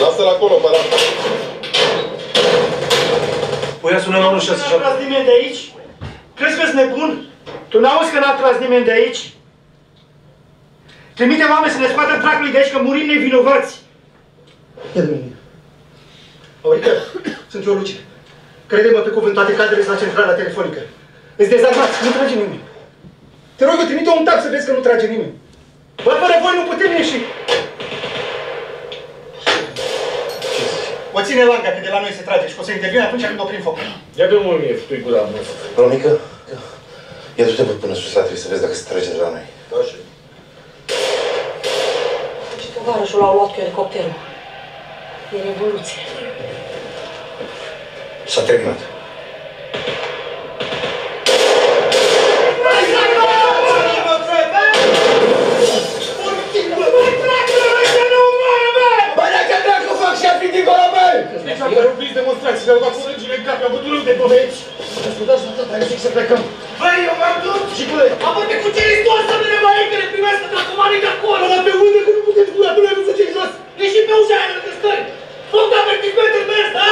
Lasă-l acolo, parat. Păi sună la 1-6. N-a tras nimeni de aici? Crezi că-s nebun? Tu n-auzi că n-a tras nimeni de aici? Trimite oameni să ne scoată dracului de aici, că murim nevinovați. Ia de mine. Aurică, sunt eu, Lucie. Crede-mă pe cuvânt, toate cadrele sunt la centrala telefonică. Îți dezarmați, nu trage nimeni. Te rog, eu trimite un tac să vezi că nu trage nimeni. Bă, fără voi nu putem ieși. O ține langa, că de la noi se trage și o să intervine atunci când oprim foc. Ia de mult mie, tu-i gura mă. Romică, ia du-te până sus la trebuie să vezi dacă se trage de la noi. Da, și? Și tovarășul l-au luat cu elicopterul. E revoluție. S-a terminat. Iar opriți demonstrațiile, au luat sângele în cap, au avut unul de dovezi. Ascultați-mă tot, hai zic să plecăm. Băi, eu m-am dus! Și cu ele? Am te cuceriți toți să ne mai că le primesc să tracomanii de acolo! Dar pe unde că nu puteți cu tu nu să cei jos? Ieși pe ușa aia lângă stări! Foc de avertisment în mers, da?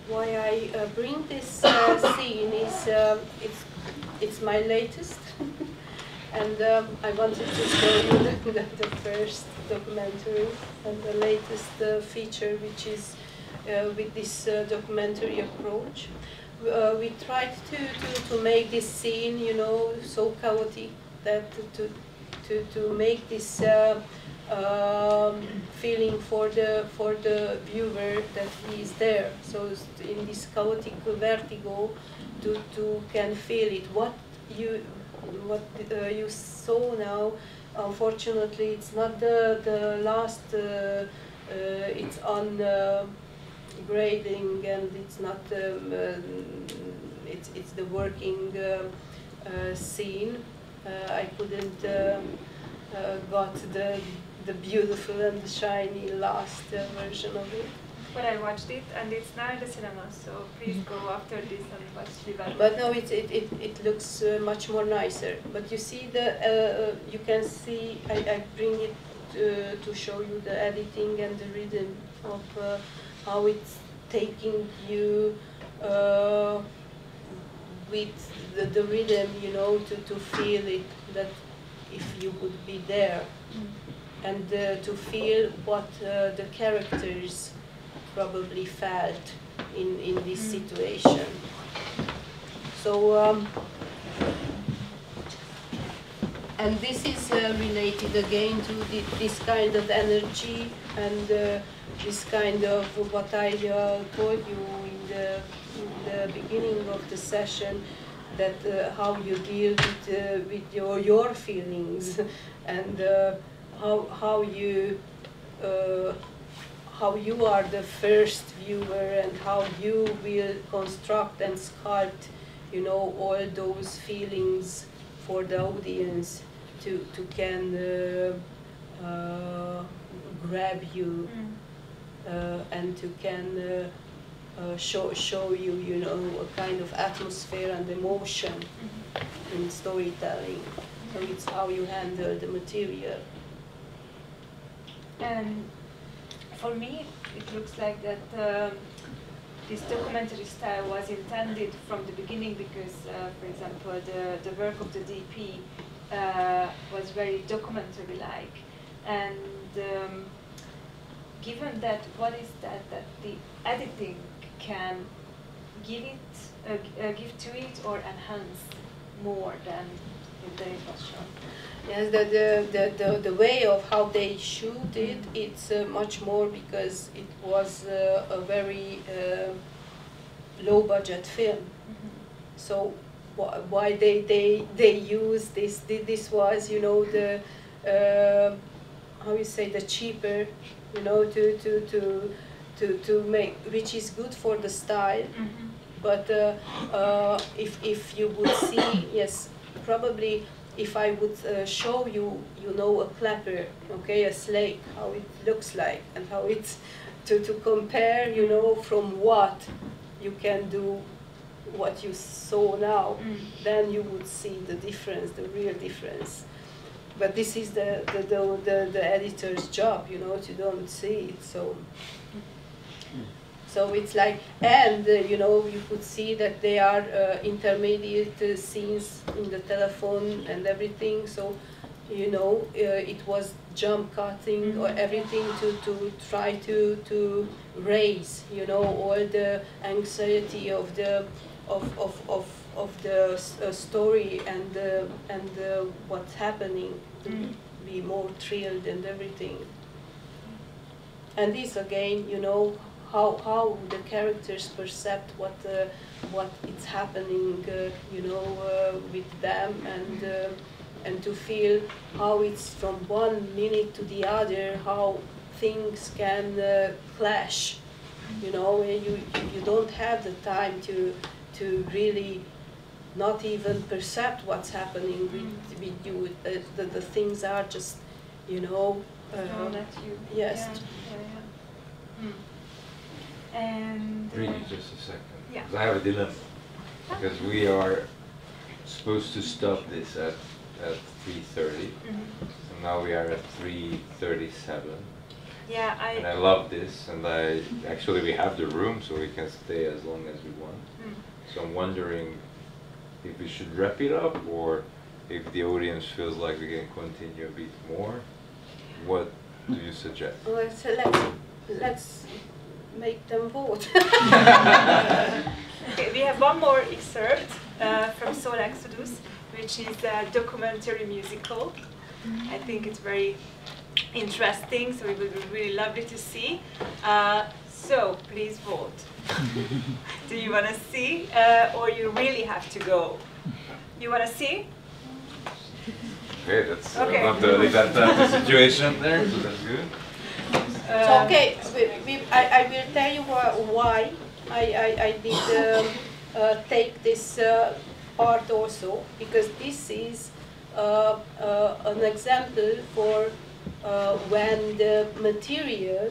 why I bring this scene is it's my latest, and I wanted to show you the first documentary and the latest feature, which is with this documentary approach. We tried to make this scene, you know, so chaotic that to make this feeling for the viewer that he is there. So in this chaotic vertigo, to can feel it. What you saw now, unfortunately, it's not the last. It's on grading, and it's not. It's the working scene. I couldn't got the beautiful and the shiny last version of it. But I watched it, and it's now in the cinema. So please go after this and watch the. But no, it looks much more nicer. But you see you can see. I bring it to show you the editing and the rhythm of how it's taking you with the rhythm, you know, to feel it, that if you would be there, and to feel what the characters probably felt in this situation. So, and this is related again to this kind of energy and this kind of what I told you in the beginning of the session, that how you deal with your feelings, and how you are the first viewer, and how you will construct and sculpt, you know, all those feelings for the audience to can grab you and to can show you, you know, a kind of atmosphere and emotion in storytelling. So it's how you handle the material. And for me, it looks like that this documentary style was intended from the beginning because, for example, the work of the DP was very documentary-like. And given that, what is that the editing can give to it or enhance more than if it was shown? Yes, the way of how they shoot it, it's much more because it was a very low budget film. So why they use this? This was, you know, the how you say, the cheaper, you know, to make, which is good for the style. But if you would see, yes, probably. If I would show you, you know, a clapper, okay, a slate, how it looks like, and how it's to compare, you know, from what you can do, what you saw now, then you would see the difference, the real difference. But this is the editor's job, you know, to don't see it. So it's like, and you know, you could see that they are intermediate scenes in the telephone and everything. So, you know, it was jump cutting or everything to try to raise, you know, all the anxiety of the story and what's happening, to be more thrilled and everything. And this again, you know, how the characters perceive what it's happening, you know, with them, and to feel how it's from 1 minute to the other, how things can clash. You know, you don't have the time to really not even perceive what's happening with you. The things are just, you know. Thrown at you. Yes. Yeah. And Really, just a second. Yeah. Because I have a dilemma. Because we are supposed to stop this at 3:30. So now we are at 3:37. Yeah, and I love this, and actually we have the room so we can stay as long as we want. So I'm wondering if we should wrap it up, or if the audience feels like we can continue a bit more. What do you suggest? Well, so let's make them vote. Okay, we have one more excerpt from Soul Exodus, which is a documentary musical. I think it's very interesting, so it will be really lovely to see. So please vote. Do you want to see, or you really have to go? You want to see? Okay, that's Okay. not the situation there, so that's good. So, okay, I will tell you why I did take this part also, because this is an example for when the material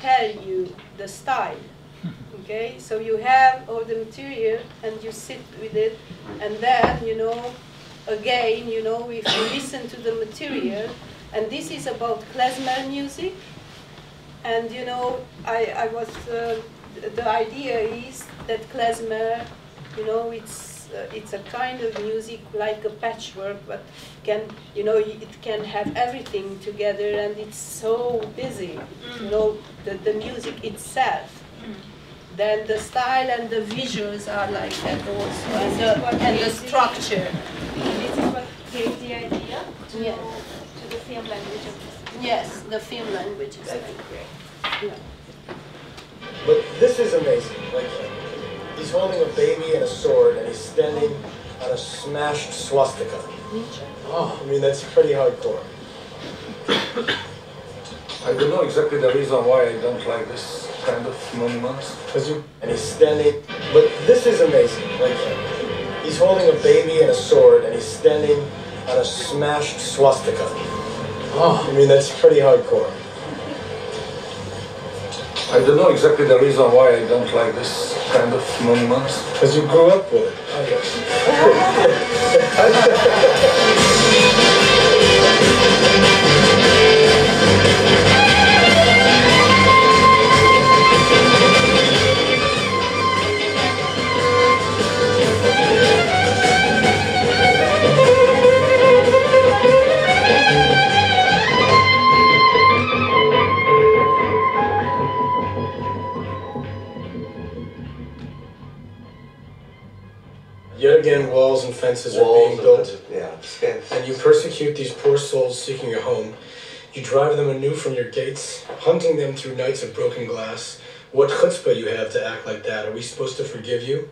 tell you the style. Okay, so you have all the material and you sit with it, and then, you know, again, you know, if you listen to the material, and this is about klezmer music, and you know, I was, the idea is that klezmer, you know, it's a kind of music like a patchwork, but can, you know, it can have everything together, and it's so busy, you know, the music itself. Then the style and the visuals are like that also, and the structure. This is what gave the idea to the film language of this. Yes, the film language is great. Yeah. But this is amazing. Like, he's holding a baby and a sword, and he's standing on a smashed swastika. Oh, I mean, that's pretty hardcore. I don't know exactly the reason why I don't like this kind of monuments. And he's standing, but this is amazing. Like, he's holding a baby and a sword, and he's standing on a smashed swastika. Oh, I mean, that's pretty hardcore. I don't know exactly the reason why I don't like this kind of monuments. Because you grew up with it. Yet again, walls and fences are being built, and you persecute these poor souls seeking a home. You drive them anew from your gates, hunting them through nights of broken glass. What chutzpah you have to act like that? Are we supposed to forgive you?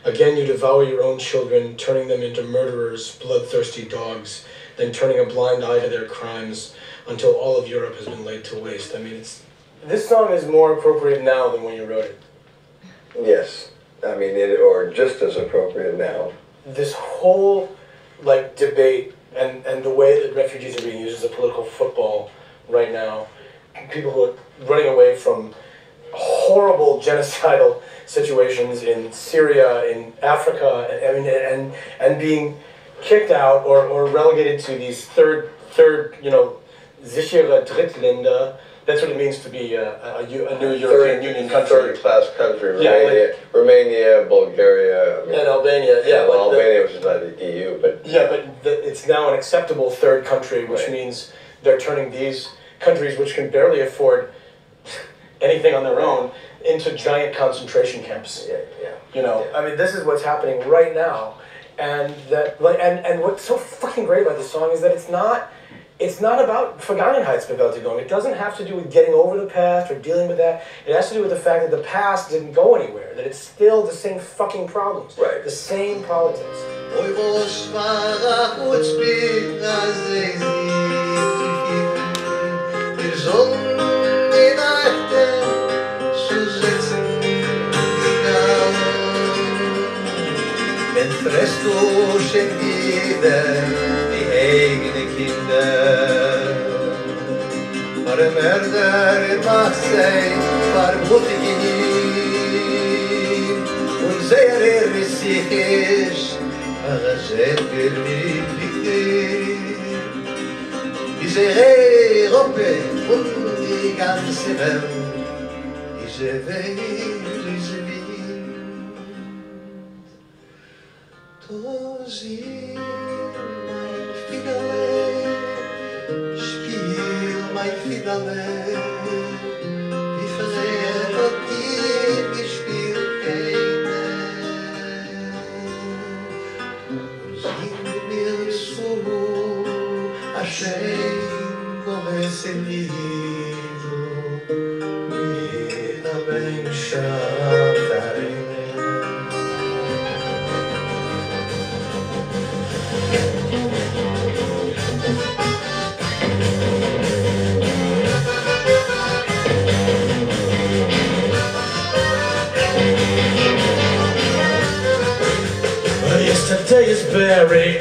Again, you devour your own children, turning them into murderers, bloodthirsty dogs, then turning a blind eye to their crimes until all of Europe has been laid to waste. I mean, this song is more appropriate now than when you wrote it. Yes. I mean, or just as appropriate now. This whole, like, debate and the way that refugees are being used as a political football right now, people who are running away from horrible genocidal situations in Syria, in Africa, and being kicked out or relegated to these third, you know, sichere Drittländer. That's what it means to be a new European Union country. Third-class country, Romania, like, Romania, Bulgaria, and Albania. Yeah, well, Albania, which is not the EU, but it's now an acceptable third country, which means they're turning these countries, which can barely afford anything on their own, into giant concentration camps. You know, I mean, this is what's happening right now, and that, like, and what's so fucking great about this song is that it's not about Vergangenheitsbewältigung. It doesn't have to do with getting over the past or dealing with that. It has to do with the fact that the past didn't go anywhere, that it's still the same fucking problems, the same politics. Bare mörder macht sig vermutigni und sehr sich aber sehr glücklich diese Europe und die ganze Welt ist ewig wild. Da sieh mein Fiederle, spiel mein Fiederle, wie früher hat dir gespielt keine. Sing mir zu, a schön come lindo, mit a ben sciatare. Yesterday is buried.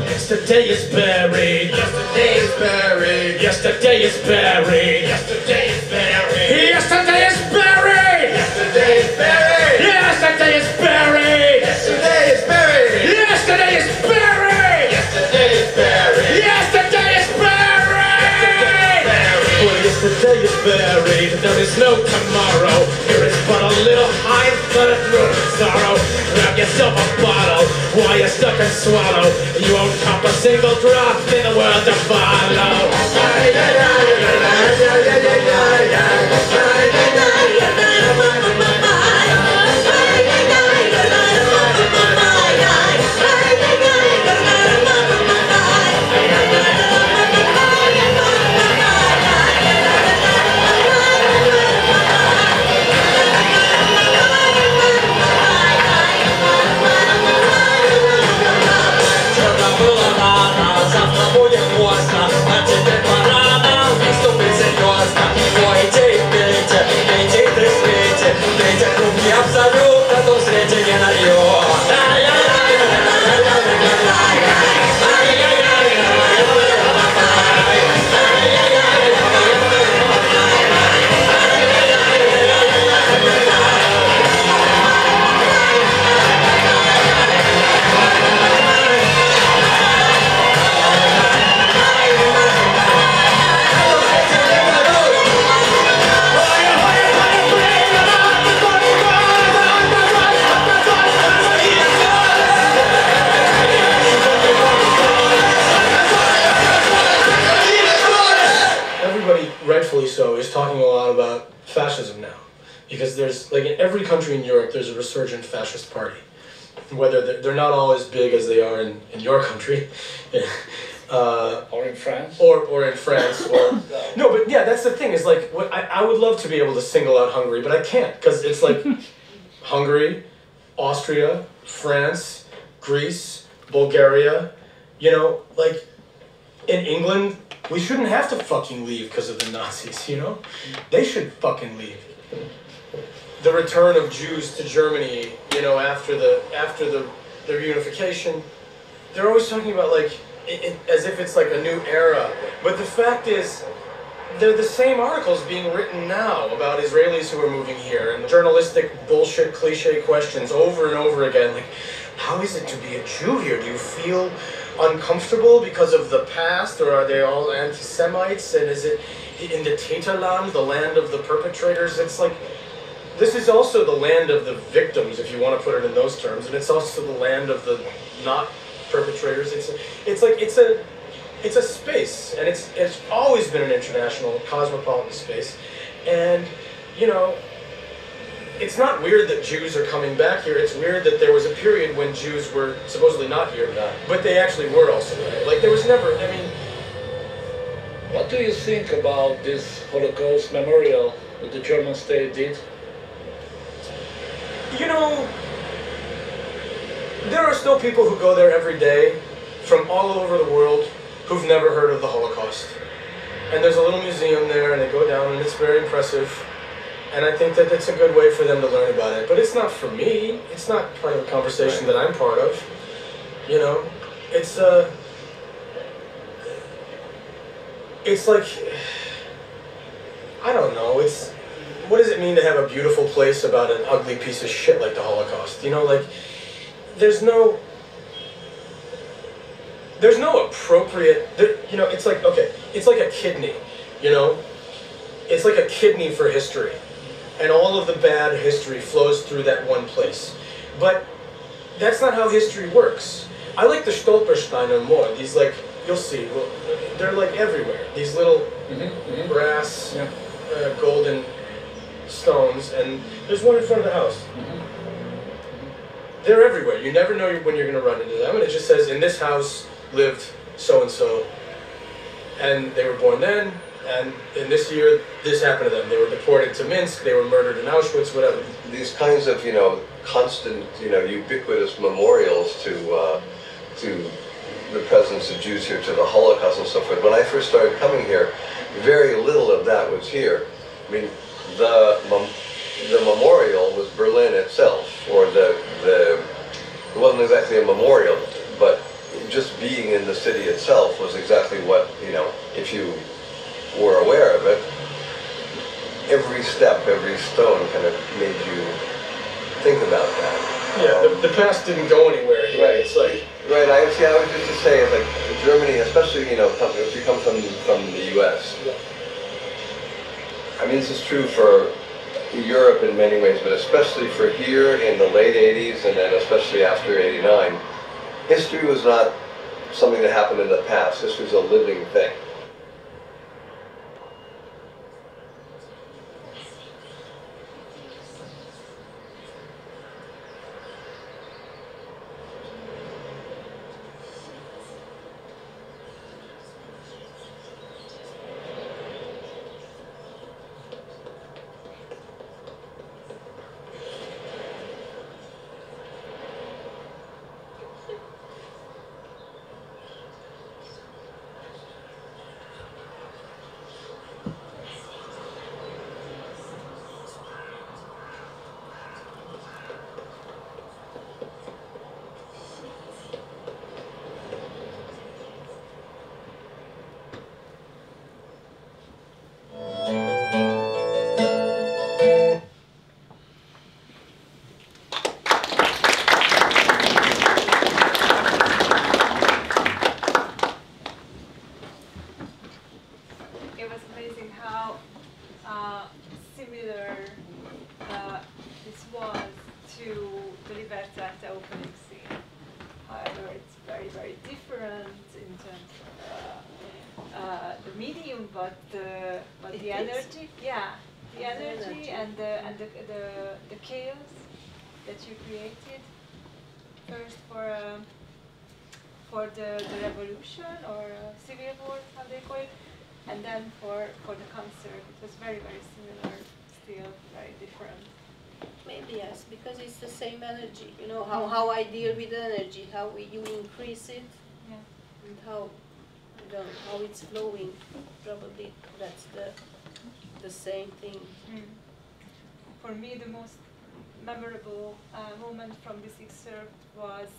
Yesterday is buried. Yesterday is buried. Yesterday is buried. Yesterday is buried. Yesterday is buried. Yesterday is buried. Yesterday is buried. Yesterday is buried. Yesterday is buried. Yesterday is buried. Yesterday is buried. Well, yesterday is buried. There is no tomorrow. Here is but a little high-blooded room of sorrow. Grab yourself a bottle while you're stuck and swallow. You won't cop a single drop in the world to follow. Абсолютно то свете не найдешь. rightfully so, is talking a lot about fascism now. Because there's, like in every country in Europe, there's a resurgent fascist party. Whether they're not all as big as they are in your country. Or in France. Or in France. Or, no, but yeah, that's the thing, is like, what I would love to be able to single out Hungary, but I can't, because it's like Hungary, Austria, France, Greece, Bulgaria, you know, like, in England, we shouldn't have to fucking leave because of the Nazis, you know? They should fucking leave. The return of Jews to Germany, you know, after their unification, they're always talking about, like, as if it's like a new era. But the fact is, they're the same articles being written now about Israelis who are moving here, and journalistic bullshit cliche questions over and over again, like, how is it to be a Jew here? Do you feel uncomfortable because of the past, or are they all anti-Semites? And is it in the Täterland, the land of the perpetrators? It's like, this is also the land of the victims, if you want to put it in those terms, and it's also the land of the not perpetrators. It's a space, and it's always been an international, cosmopolitan space, and you know, it's not weird that Jews are coming back here. It's weird that there was a period when Jews were supposedly not here, but they actually were also there. Like, there was never, I mean... What do you think about this Holocaust memorial that the German state did? You know, there are still people who go there every day from all over the world who've never heard of the Holocaust. And there's a little museum there, and they go down, and it's very impressive. And I think that it's a good way for them to learn about it. But it's not for me. It's not part of a conversation that I'm part of. You know, it's like, I don't know, it's, what does it mean to have a beautiful place about an ugly piece of shit like the Holocaust? You know, like, there's no appropriate, you know, it's like, okay, it's like a kidney. you know? It's like a kidney for history. And all of the bad history flows through that one place. But that's not how history works. I like the Stolpersteine more. These, like, you'll see, they're like everywhere. These little brass, golden stones, and there's one in front of the house. They're everywhere. You never know when you're going to run into them, and it just says, in this house lived so-and-so, and they were born then, and in this year, this happened to them. They were deported to Minsk, they were murdered in Auschwitz, whatever. These kinds of, you know, constant, you know, ubiquitous memorials to the presence of Jews here, to the Holocaust and so forth. When I first started coming here, very little of that was here. I mean, the memorial was Berlin itself, or it wasn't exactly a memorial, but just being in the city itself was exactly what, you know, if you were aware of it, every step, every stone kind of made you think about that. Yeah, the past didn't go anywhere. Right. It's like, right. I was just to say, like Germany, especially, you know, if you come from the U.S. I mean, this is true for Europe in many ways, but especially for here in the late 80s and then especially after 89, history was not something that happened in the past. History was a living thing. You created first for the revolution or civil war, how they call it, and then for the concert. It was very, very similar, still very different. Maybe yes, because it's the same energy. You know how I deal with energy, how you increase it, and how it's flowing. Probably that's the same thing. For me, the most memorable moment from this excerpt was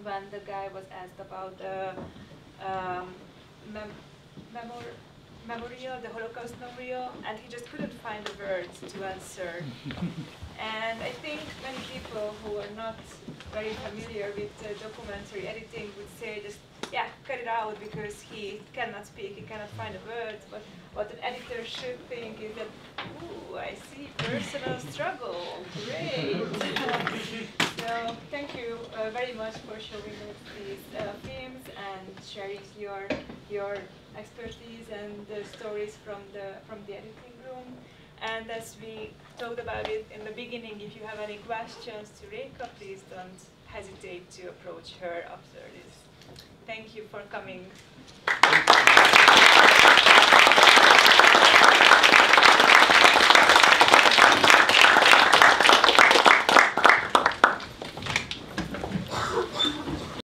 when the guy was asked about the memorial, the Holocaust memorial, and he just couldn't find the words to answer. And I think many people who are not very familiar with documentary editing would say just, yeah, cut it out because he cannot speak, he cannot find the words. But what an editor should think is that, ooh, I see personal struggle, great. So thank you very much for showing us these films and sharing your expertise and the stories from the editing room. And as we talked about it in the beginning, if you have any questions to Réka, please don't hesitate to approach her after this. Thank you for coming.